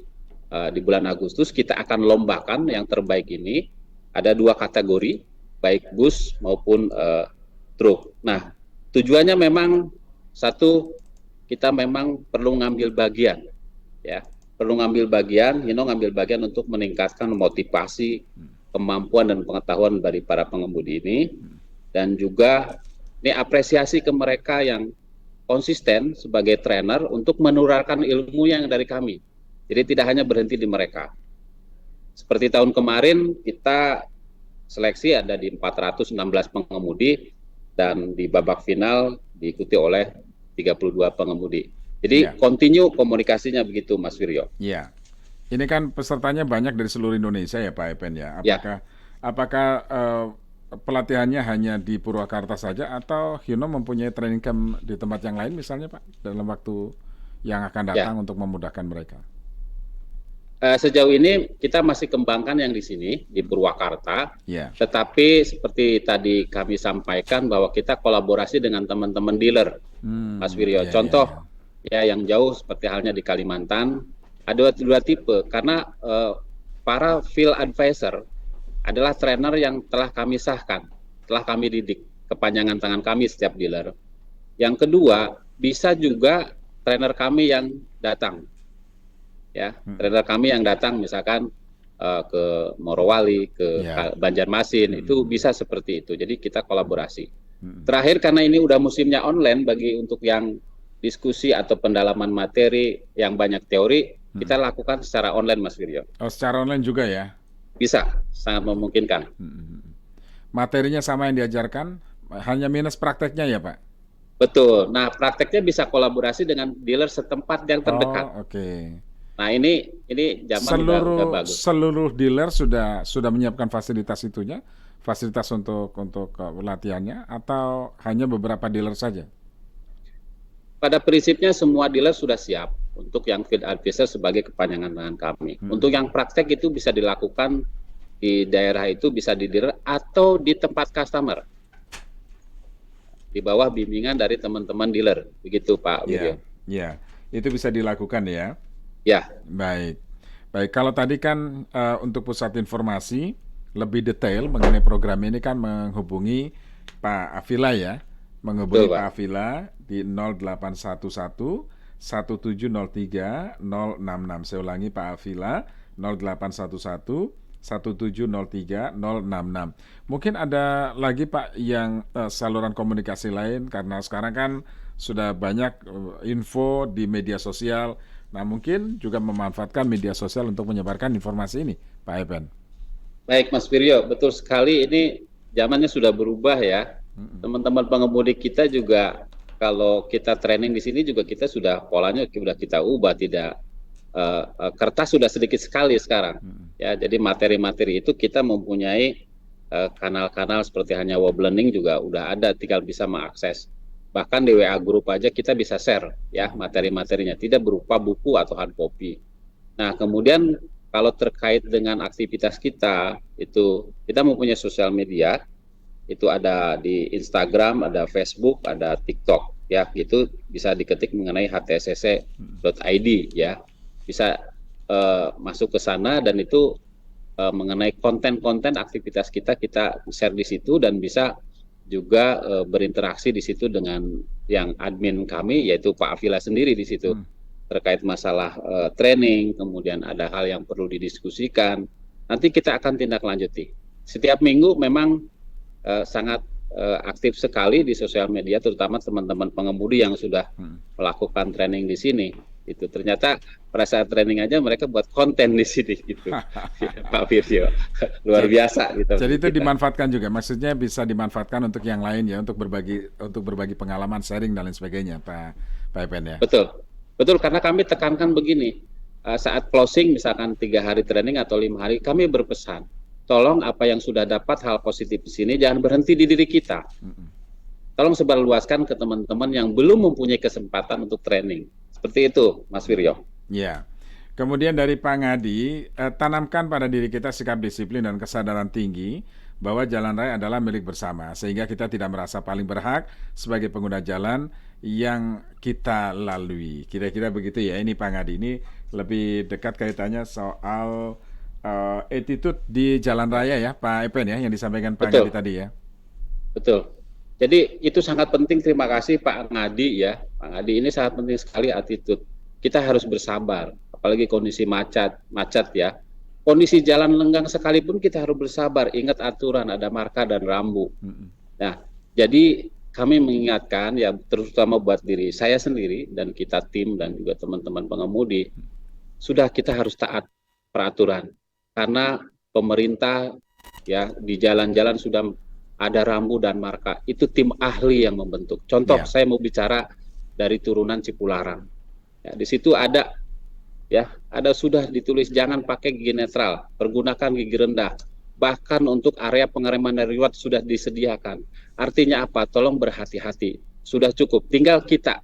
di bulan Agustus kita akan lombakan yang terbaik ini. Ada 2 kategori, baik bus maupun truk. Nah, tujuannya memang satu, kita memang perlu ngambil bagian, ya, Hino ngambil bagian untuk meningkatkan motivasi, kemampuan dan pengetahuan dari para pengemudi ini, dan juga ini apresiasi ke mereka yang konsisten sebagai trainer untuk menularkan ilmu yang dari kami. Jadi tidak hanya berhenti di mereka. Seperti tahun kemarin kita seleksi ada di 416 pengemudi dan di babak final diikuti oleh 32 pengemudi. Jadi continue komunikasinya begitu Mas Wiryo. Iya. Ini kan pesertanya banyak dari seluruh Indonesia ya Pak Epen ya. Apakah pelatihannya hanya di Purwakarta saja atau Hino mempunyai training camp di tempat yang lain misalnya Pak dalam waktu yang akan datang untuk memudahkan mereka? Sejauh ini kita masih kembangkan yang di sini di Purwakarta, tetapi seperti tadi kami sampaikan bahwa kita kolaborasi dengan teman-teman dealer, Mas Wiryo. Contoh yang jauh seperti halnya di Kalimantan ada 2 tipe, karena para field advisor adalah trainer yang telah kami sahkan, telah kami didik, kepanjangan tangan kami setiap dealer. Yang kedua, bisa juga trainer kami yang datang. Trainer kami yang datang misalkan ke Morowali, ke Banjarmasin, itu bisa seperti itu. Jadi kita kolaborasi. Terakhir, karena ini udah musimnya online bagi untuk yang diskusi atau pendalaman materi yang banyak teori, kita lakukan secara online Mas Wiryo. Oh, secara online juga ya? Bisa, sangat memungkinkan. Materinya sama yang diajarkan, hanya minus prakteknya ya Pak? Betul. Nah, prakteknya bisa kolaborasi dengan dealer setempat yang terdekat. Oh, oke. Nah, ini zaman udah bagus. Seluruh dealer sudah menyiapkan fasilitas itunya, fasilitas untuk pelatihannya, atau hanya beberapa dealer saja? Pada prinsipnya semua dealer sudah siap untuk yang field advisor sebagai kepanjangan tangan kami. Untuk yang praktek itu bisa dilakukan di daerah itu, bisa di dealer atau di tempat customer, di bawah bimbingan dari teman-teman dealer, begitu Pak Wiryo. Ya, itu bisa dilakukan ya. Ya. Baik. Kalau tadi kan untuk pusat informasi lebih detail mengenai program ini kan menghubungi Pak Afila ya, menghubungi Pak Afila di 0811 1703 066. Saya ulangi Pak Afila 0811 1703 066. Mungkin ada lagi Pak yang saluran komunikasi lain, karena sekarang kan sudah banyak info di media sosial. Nah, mungkin juga memanfaatkan media sosial untuk menyebarkan informasi ini, Pak Epen. Baik, Mas Wiryo, betul sekali. Ini zamannya sudah berubah ya. Teman-teman pengemudi kita juga, kalau kita training di sini juga kita sudah polanya sudah kita ubah, tidak kertas sudah sedikit sekali sekarang. Ya, jadi materi-materi itu kita mempunyai kanal-kanal seperti hanya web learning juga udah ada, tinggal bisa mengakses. Bahkan di WA Group aja kita bisa share ya materi-materinya, tidak berupa buku atau hard copy. Nah, kemudian kalau terkait dengan aktivitas kita, itu kita mempunyai sosial media, itu ada di Instagram, ada Facebook, ada TikTok ya, itu bisa diketik mengenai htscc.id ya. Bisa masuk ke sana, dan itu mengenai konten-konten aktivitas kita share di situ, dan bisa juga berinteraksi di situ dengan yang admin kami, yaitu Pak Afila sendiri di situ, terkait masalah training, kemudian ada hal yang perlu didiskusikan. Nanti kita akan tindak lanjuti. Setiap minggu memang sangat aktif sekali di sosial media, terutama teman-teman pengemudi yang sudah melakukan training di sini. Itu ternyata pada saat training aja mereka buat konten di sini gitu. Pak Firjo, luar biasa gitu. Jadi itu dimanfaatkan juga, maksudnya bisa dimanfaatkan untuk yang lain ya, untuk berbagi pengalaman, sharing dan lain sebagainya, Pak Epen ya. Betul, karena kami tekankan begini, saat closing misalkan 3 hari training atau 5 hari, kami berpesan, tolong apa yang sudah dapat hal positif di sini jangan berhenti di diri kita. Tolong sebarluaskan ke teman-teman yang belum mempunyai kesempatan untuk training. Seperti itu, Mas Wiryo. Ya. Kemudian dari Pak Ngadi, tanamkan pada diri kita sikap disiplin dan kesadaran tinggi bahwa jalan raya adalah milik bersama, sehingga kita tidak merasa paling berhak sebagai pengguna jalan yang kita lalui. Kira-kira begitu ya. Ini Pak Ngadi, ini lebih dekat kaitannya soal attitude di jalan raya ya Pak Epen ya, yang disampaikan Pak Betul. Ngadi tadi ya. Betul. Jadi itu sangat penting. Terima kasih Pak Ngadi ya. Pak Ngadi, ini sangat penting sekali attitude. Kita harus bersabar, apalagi kondisi macet ya. Kondisi jalan lenggang sekalipun kita harus bersabar. Ingat aturan, ada marka dan rambu. Nah, jadi kami mengingatkan ya, terutama buat diri saya sendiri dan kita tim dan juga teman-teman pengemudi, sudah kita harus taat peraturan. Karena pemerintah ya di jalan-jalan sudah ada rambu dan marka. Itu tim ahli yang membentuk. Contoh, saya mau bicara dari turunan Cipularang. Ya, di situ ada sudah ditulis jangan pakai gigi netral, pergunakan gigi rendah. Bahkan untuk area pengereman darurat sudah disediakan. Artinya apa? Tolong berhati-hati. Sudah cukup. Tinggal kita,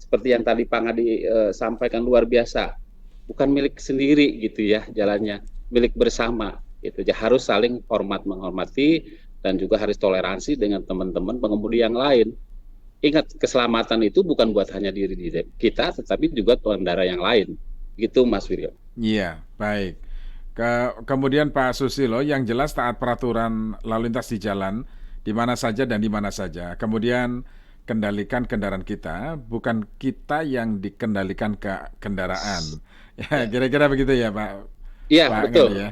seperti yang tadi Pak Ngadi sampaikan, luar biasa. Bukan milik sendiri gitu ya jalannya, milik bersama. Gitu. Harus saling menghormati dan juga harus toleransi dengan teman-teman pengemudi yang lain. Ingat, keselamatan itu bukan buat hanya diri kita, tetapi juga pengendara yang lain. Gitu Mas Wiryo. Iya, baik. Kemudian Pak Susilo, yang jelas taat peraturan lalu lintas di jalan di mana saja dan di mana saja. Kemudian kendalikan kendaraan kita, bukan kita yang dikendalikan ke kendaraan. Ya, kira-kira begitu ya Pak. Iya, Pak betul. Ngadi, ya.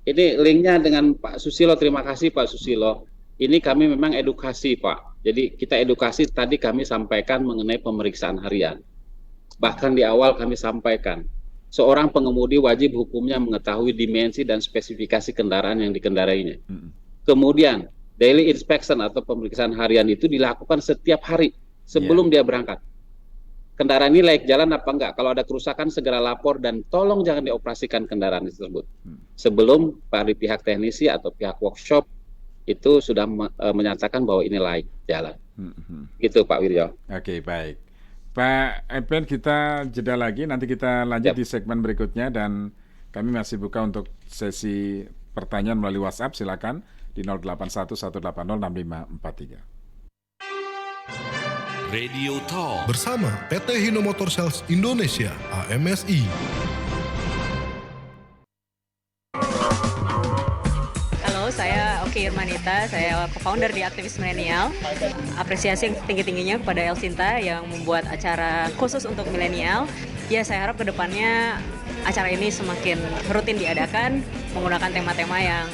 Ini linknya dengan Pak Susilo. Terima kasih Pak Susilo. Ini kami memang edukasi Pak. Jadi kita edukasi, tadi kami sampaikan mengenai pemeriksaan harian. Bahkan di awal kami sampaikan, seorang pengemudi wajib hukumnya mengetahui dimensi dan spesifikasi kendaraan yang dikendarainya. Kemudian, daily inspection atau pemeriksaan harian itu dilakukan setiap hari sebelum dia berangkat. Kendaraan ini layak jalan apa enggak? Kalau ada kerusakan segera lapor dan tolong jangan dioperasikan kendaraan tersebut. Sebelum dari pihak teknisi atau pihak workshop itu sudah menyatakan bahwa ini layak jalan. Gitu Pak Wiryo. Oke, baik. Pak Epen, kita jeda lagi, nanti kita lanjut di segmen berikutnya dan kami masih buka untuk sesi pertanyaan melalui WhatsApp. Silakan di 0811808543. Radio Talk bersama PT Hino Motor Sales Indonesia (AMSI). Halo, saya Oki Irmanita, saya co-founder di Aktivis Milenial. Apresiasi yang tinggi-tingginya kepada Elsinta yang membuat acara khusus untuk milenial. Ya, saya harap ke depannya acara ini semakin rutin diadakan, menggunakan tema-tema yang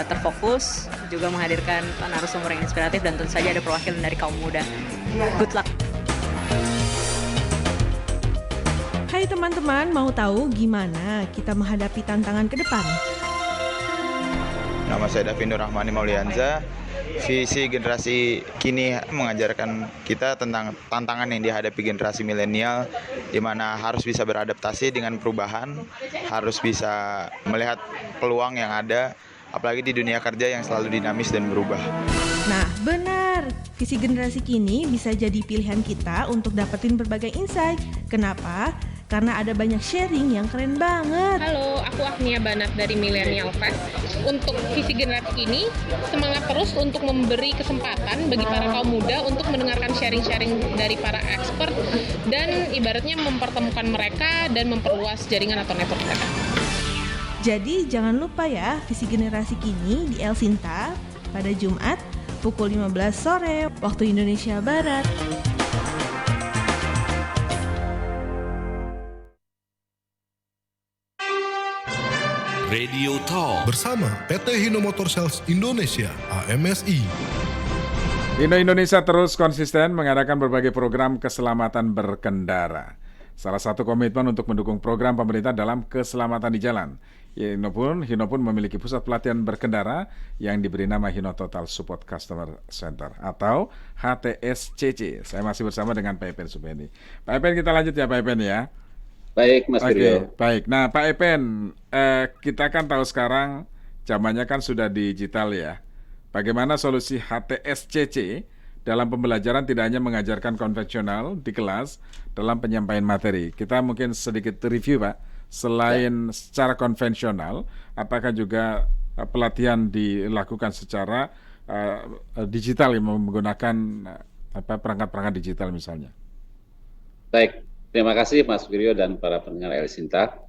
terfokus, juga menghadirkan narasumber yang inspiratif dan tentu saja ada perwakilan dari kaum muda. Good luck. Hai teman-teman, mau tahu gimana kita menghadapi tantangan ke depan? Nama saya Davindo Rahmani Maulianza. Visi generasi kini mengajarkan kita tentang tantangan yang dihadapi generasi milenial, di mana harus bisa beradaptasi dengan perubahan, harus bisa melihat peluang yang ada, apalagi di dunia kerja yang selalu dinamis dan berubah. Nah, benar. Visi generasi kini bisa jadi pilihan kita untuk dapetin berbagai insight. Kenapa? Karena ada banyak sharing yang keren banget. Halo, aku Agnia Banat dari Millennial Fest. Untuk visi generasi ini, semangat terus untuk memberi kesempatan bagi para kaum muda untuk mendengarkan sharing-sharing dari para expert dan ibaratnya mempertemukan mereka dan memperluas jaringan atau network mereka. Jadi jangan lupa ya, visi generasi kini di Elsinta pada Jumat pukul 15 sore waktu Indonesia Barat. Radio Talk bersama PT Hino Motor Sales Indonesia (AMSI). Hino Indonesia terus konsisten mengadakan berbagai program keselamatan berkendara. Salah satu komitmen untuk mendukung program pemerintah dalam keselamatan di jalan. Hino pun memiliki pusat pelatihan berkendara yang diberi nama Hino Total Support Customer Center atau HTSCC. Saya masih bersama dengan Pak Epen Supeni. Pak Epen, kita lanjut ya Pak Epen ya. Baik Mas Wiryo. Baik. Nah Pak Epen, kita kan tahu sekarang zamannya kan sudah digital ya. Bagaimana solusi HTSCC dalam pembelajaran tidak hanya mengajarkan konvensional di kelas dalam penyampaian materi. Kita mungkin sedikit review Pak. Selain secara konvensional, apakah juga pelatihan dilakukan secara digital yang menggunakan perangkat-perangkat digital misalnya. Baik, terima kasih Mas Wiryo dan para pendengar El Sinta.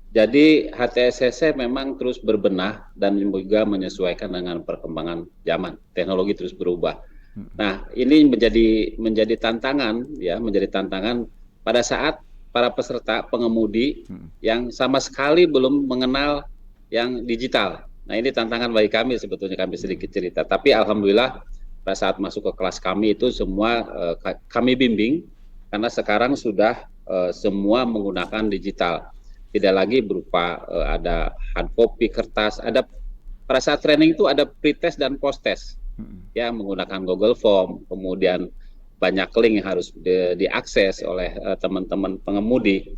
Jadi HTSCC memang terus berbenah dan juga menyesuaikan dengan perkembangan zaman. Teknologi terus berubah. Nah, ini menjadi tantangan pada saat para peserta pengemudi yang sama sekali belum mengenal yang digital. Nah, ini tantangan bagi kami sebetulnya, kami sedikit cerita. Tapi alhamdulillah pada saat masuk ke kelas kami itu semua kami bimbing karena sekarang sudah semua menggunakan digital. Tidak lagi berupa ada hard copy, kertas, ada pada saat training itu ada pre-test dan post-test. Ya, menggunakan Google Form, kemudian banyak link yang harus diakses oleh teman-teman pengemudi.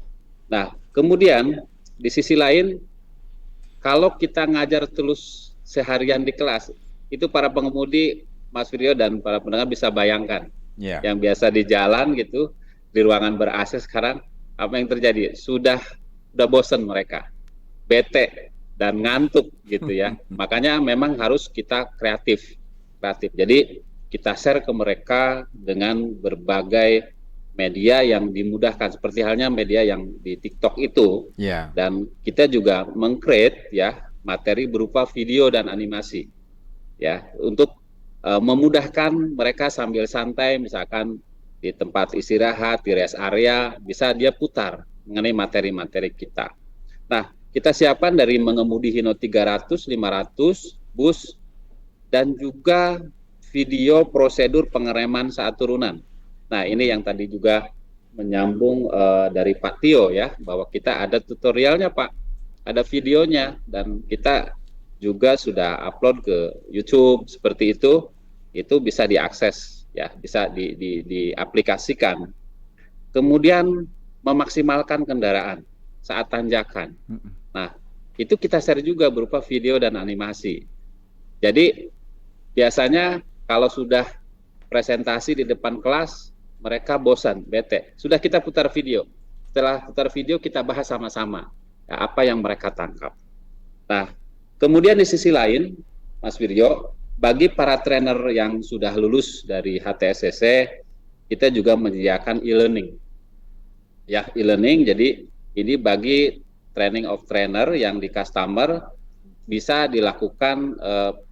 Nah, kemudian di sisi lain, kalau kita ngajar terus seharian di kelas, itu para pengemudi, Mas Wiryo dan para pendengar bisa bayangkan, yang biasa di jalan gitu, di ruangan ber-AC sekarang, apa yang terjadi? Sudah bosan mereka, bete dan ngantuk gitu ya. Makanya memang harus kita kreatif. Jadi kita share ke mereka dengan berbagai media yang dimudahkan, seperti halnya media yang di TikTok itu. Dan kita juga meng-create ya materi berupa video dan animasi ya untuk memudahkan mereka sambil santai, misalkan di tempat istirahat, di rest area, bisa dia putar mengenai materi-materi kita. Nah, kita siapkan dari mengemudi Hino 300, 500, bus, dan juga video prosedur pengereman saat turunan. Nah, ini yang tadi juga menyambung dari Pak Tio ya, bahwa kita ada tutorialnya Pak, ada videonya, dan kita juga sudah upload ke YouTube seperti itu bisa diakses ya, bisa diaplikasikan. Kemudian memaksimalkan kendaraan saat tanjakan. Nah, itu kita share juga berupa video dan animasi. Jadi biasanya kalau sudah presentasi di depan kelas, mereka bosan, bete. Sudah kita putar video. Setelah putar video, kita bahas sama-sama ya, apa yang mereka tangkap. Nah, kemudian di sisi lain, Mas Wiryo, bagi para trainer yang sudah lulus dari HTSCC, kita juga menyediakan e-learning. Ya, e-learning, jadi ini bagi training of trainer yang di customer bisa dilakukan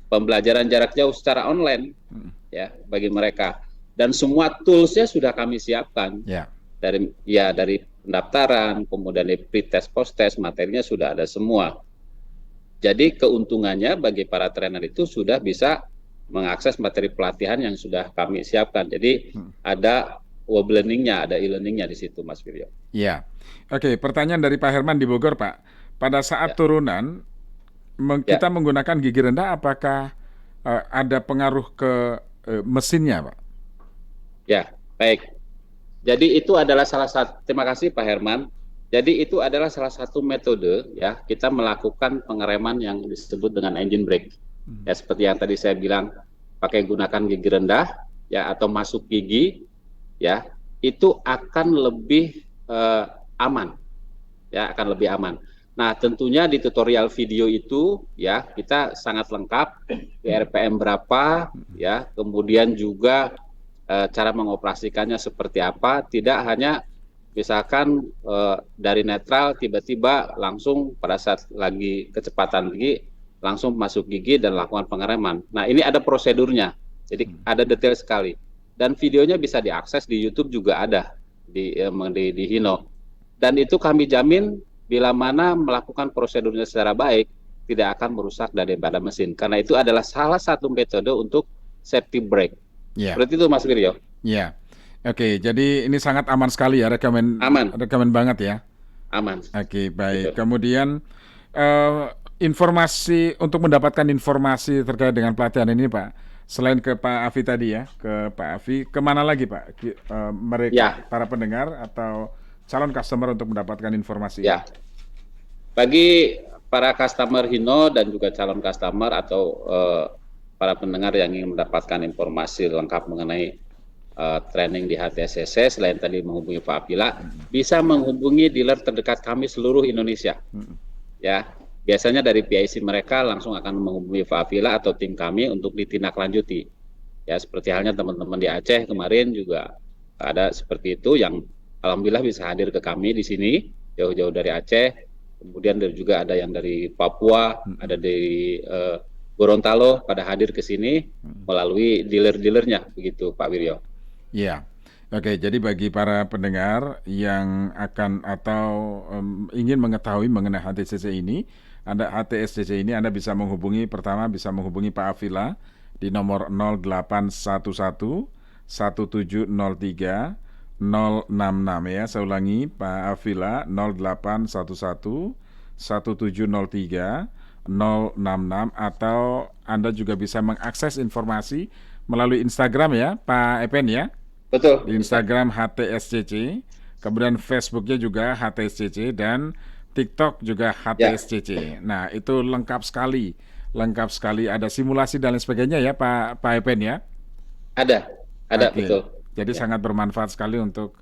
pembelajaran jarak jauh secara online ya bagi mereka, dan semua toolsnya sudah kami siapkan dari pendaftaran, kemudian dari pre-test, post-test, materinya sudah ada semua. Jadi keuntungannya bagi para trainer itu sudah bisa mengakses materi pelatihan yang sudah kami siapkan. Jadi ada web learningnya, ada e-learningnya di situ, Mas Wiryo. Iya, oke. Pertanyaan dari Pak Herman di Bogor, Pak. Pada saat turunan kita menggunakan gigi rendah, apakah ada pengaruh ke mesinnya, Pak? Ya, baik. Jadi itu adalah salah satu, terima kasih Pak Herman. Jadi itu adalah salah satu metode ya, kita melakukan pengereman yang disebut dengan engine brake. Ya, seperti yang tadi saya bilang, pakai gunakan gigi rendah ya atau masuk gigi ya, itu akan lebih aman. Ya, akan lebih aman. Nah, tentunya di tutorial video itu ya kita sangat lengkap, di RPM berapa ya, kemudian juga cara mengoperasikannya seperti apa, tidak hanya misalkan dari netral tiba-tiba langsung pada saat lagi kecepatan tinggi langsung masuk gigi dan lakukan pengereman. Nah, ini ada prosedurnya. Jadi ada detail sekali. Dan videonya bisa diakses di YouTube juga ada di Hino. Dan itu kami jamin bila mana melakukan prosedurnya secara baik, tidak akan merusak daripada mesin. Karena itu adalah salah satu metode untuk safety brake. Seperti itu, Mas Wiryo. Iya. Oke, jadi ini sangat aman sekali ya, rekomen banget ya. Aman. Oke, baik. Kemudian informasi, untuk mendapatkan informasi terkait dengan pelatihan ini, Pak, selain ke Pak Afi tadi ya, ke Pak Afi, kemana lagi Pak? Mereka, para pendengar atau calon customer untuk mendapatkan informasi? Ya, bagi para customer Hino dan juga calon customer atau para pendengar yang ingin mendapatkan informasi lengkap mengenai training di HTSCC, selain tadi menghubungi Pak Apila, bisa menghubungi dealer terdekat kami seluruh Indonesia. Ya, biasanya dari PIC mereka langsung akan menghubungi Pak Apila atau tim kami untuk ditindaklanjuti. Ya, seperti halnya teman-teman di Aceh kemarin juga ada seperti itu yang alhamdulillah bisa hadir ke kami di sini jauh-jauh dari Aceh. Kemudian juga ada yang dari Papua, ada dari Gorontalo pada hadir ke sini melalui dealer-dealernya, begitu Pak Wiryo. Iya. Oke, jadi bagi para pendengar yang akan atau ingin mengetahui mengenai HTSCC ini, Anda bisa menghubungi, pertama bisa menghubungi Pak Afila di nomor 0811 1703 066 ya. Saya ulangi, Pak Afila 0811 1703 066, atau Anda juga bisa mengakses informasi melalui Instagram ya, Pak Epen ya. Betul. Di Instagram HTSCC, kemudian Facebooknya juga HTSCC, dan TikTok juga HTSCC. Ya. Nah, itu lengkap sekali, ada simulasi dan lain sebagainya ya, Pak Epen ya. Ada, okay. Betul. Jadi sangat bermanfaat sekali untuk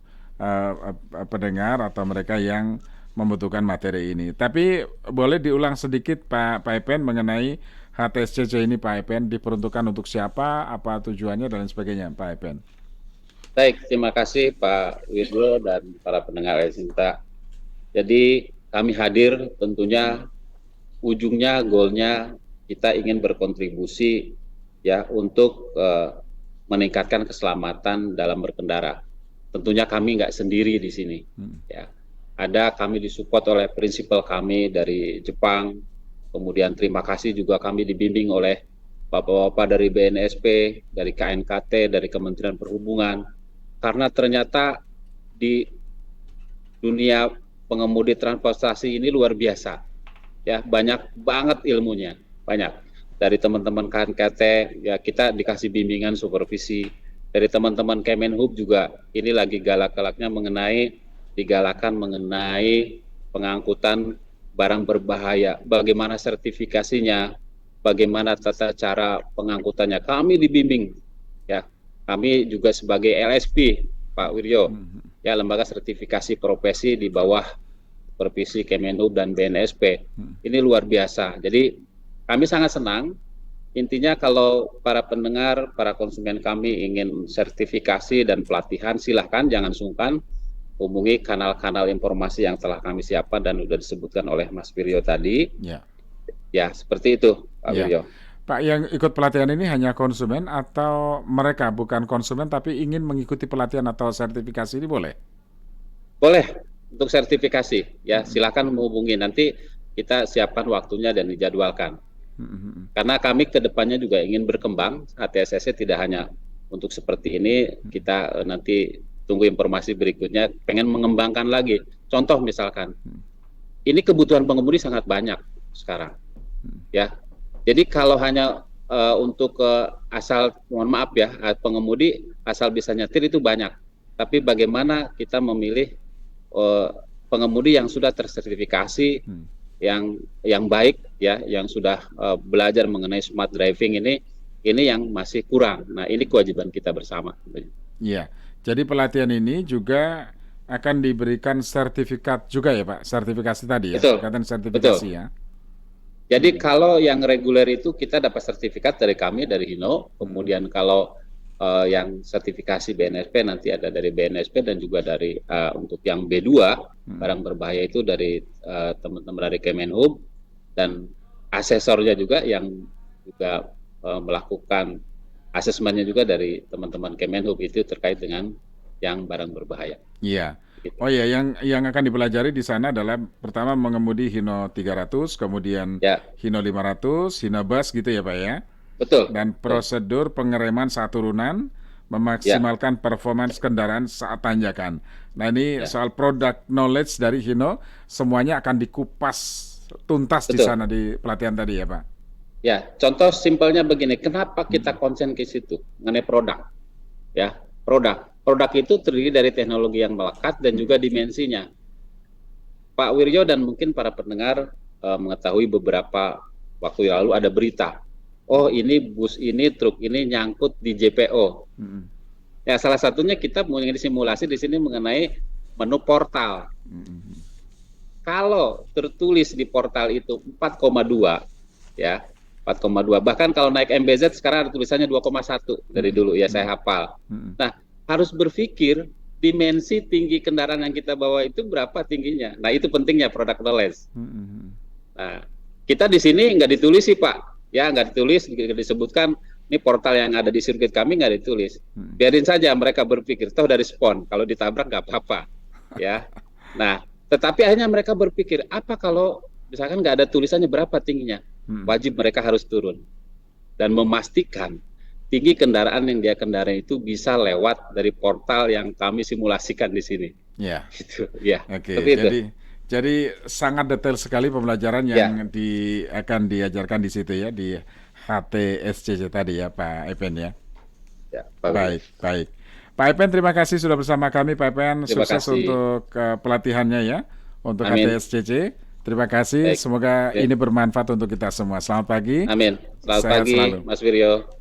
pendengar atau mereka yang membutuhkan materi ini. Tapi boleh diulang sedikit Pak Epen mengenai HTSCC ini, Pak Epen, diperuntukkan untuk siapa, apa tujuannya dan lain sebagainya, Pak Epen. Baik, terima kasih Pak Wiryo dan para pendengar Elsinta. Jadi kami hadir tentunya ujungnya, goalnya kita ingin berkontribusi ya untuk meningkatkan keselamatan dalam berkendara. Tentunya kami nggak sendiri di sini. Ya, kami disupport oleh prinsipal kami dari Jepang. Kemudian terima kasih juga kami dibimbing oleh bapak-bapak dari BNSP, dari KNKT, dari Kementerian Perhubungan. Karena ternyata di dunia pengemudi transportasi ini luar biasa, ya, banyak banget ilmunya, banyak. Dari teman-teman KNKT, ya kita dikasih bimbingan supervisi. Dari teman-teman Kemenhub juga ini lagi galak-galaknya digalakan mengenai pengangkutan barang berbahaya. Bagaimana sertifikasinya, bagaimana tata cara pengangkutannya. Kami dibimbing, ya. Kami juga sebagai LSP, Pak Wiryo, ya, lembaga sertifikasi profesi di bawah supervisi Kemenhub dan BNSP. Ini luar biasa. Jadi kami sangat senang. Intinya kalau para pendengar, para konsumen kami ingin sertifikasi dan pelatihan, silahkan, jangan sungkan hubungi kanal-kanal informasi yang telah kami siapkan dan sudah disebutkan oleh Mas Wiryo tadi. Ya, seperti itu, Pak Wiryo. Pak, yang ikut pelatihan ini hanya konsumen atau mereka bukan konsumen tapi ingin mengikuti pelatihan atau sertifikasi ini boleh? Boleh, untuk sertifikasi ya, silakan menghubungi, nanti kita siapkan waktunya dan dijadwalkan. Karena kami ke depannya juga ingin berkembang, HTSCC tidak hanya untuk seperti ini, kita nanti tunggu informasi berikutnya, pengen mengembangkan lagi. Contoh misalkan, ini kebutuhan pengemudi sangat banyak sekarang, ya. Jadi kalau hanya untuk asal, mohon maaf ya, pengemudi asal bisa nyetir itu banyak. Tapi bagaimana kita memilih pengemudi yang sudah tersertifikasi, yang baik, ya, yang sudah belajar mengenai smart driving ini yang masih kurang. Nah, ini kewajiban kita bersama. Iya. Jadi pelatihan ini juga akan diberikan sertifikat juga ya, Pak? Sertifikasi tadi ya? Betul. Sertifikasi. Betul. Ya. Jadi kalau yang reguler itu kita dapat sertifikat dari kami, dari Hino. Kemudian kalau yang sertifikasi BNSP nanti ada dari BNSP dan juga dari untuk yang B2 barang berbahaya itu dari teman-teman dari Kemenhub, dan asesornya juga yang juga melakukan asesmennya juga dari teman-teman Kemenhub itu terkait dengan yang barang berbahaya. Iya. Oh ya, yang akan dipelajari di sana adalah pertama mengemudi Hino 300, kemudian Hino 500, Hino Bus gitu ya Pak ya? Betul. Dan prosedur pengereman saat turunan, memaksimalkan performance kendaraan saat tanjakan. Nah ini soal product knowledge dari Hino, semuanya akan dikupas tuntas di sana di pelatihan tadi ya Pak? Ya, contoh simpelnya begini, kenapa kita konsen ke situ mengenai produk? Ya, Produk itu terdiri dari teknologi yang melekat dan juga dimensinya. Pak Wiryo dan mungkin para pendengar mengetahui beberapa waktu yang lalu ada berita. Oh, ini bus ini, truk ini nyangkut di JPO. Ya, salah satunya kita punya simulasi di sini mengenai menu portal. Kalau tertulis di portal itu 4,2, ya, 4,2. Bahkan kalau naik MBZ sekarang ada tulisannya 2,1 dari dulu ya saya hafal. Nah, harus berpikir dimensi tinggi kendaraan yang kita bawa itu berapa tingginya. Nah, itu pentingnya product knowledge. Nah, kita di sini nggak ditulis sih Pak, ya nggak ditulis, nggak disebutkan. Ini portal yang ada di sirkuit kami nggak ditulis. Biarin saja mereka berpikir, toh dari respon. Kalau ditabrak nggak apa-apa, ya. Nah, tetapi akhirnya mereka berpikir, apa kalau misalkan nggak ada tulisannya berapa tingginya? Wajib mereka harus turun dan memastikan tinggi kendaraan yang dia kendarai itu bisa lewat dari portal yang kami simulasikan di sini. Ya. Gitu, ya. Oke. Jadi sangat detail sekali pembelajaran yang akan diajarkan di situ ya, di HTSCC tadi ya Pak Epen ya. Ya, Pak. Baik. Pak Epen, terima kasih sudah bersama kami Pak Epen. Sukses untuk pelatihannya ya untuk HTSCC. Terima kasih. Semoga ini bermanfaat untuk kita semua. Selamat pagi. Amin. Selamat pagi, Mas Wiryo.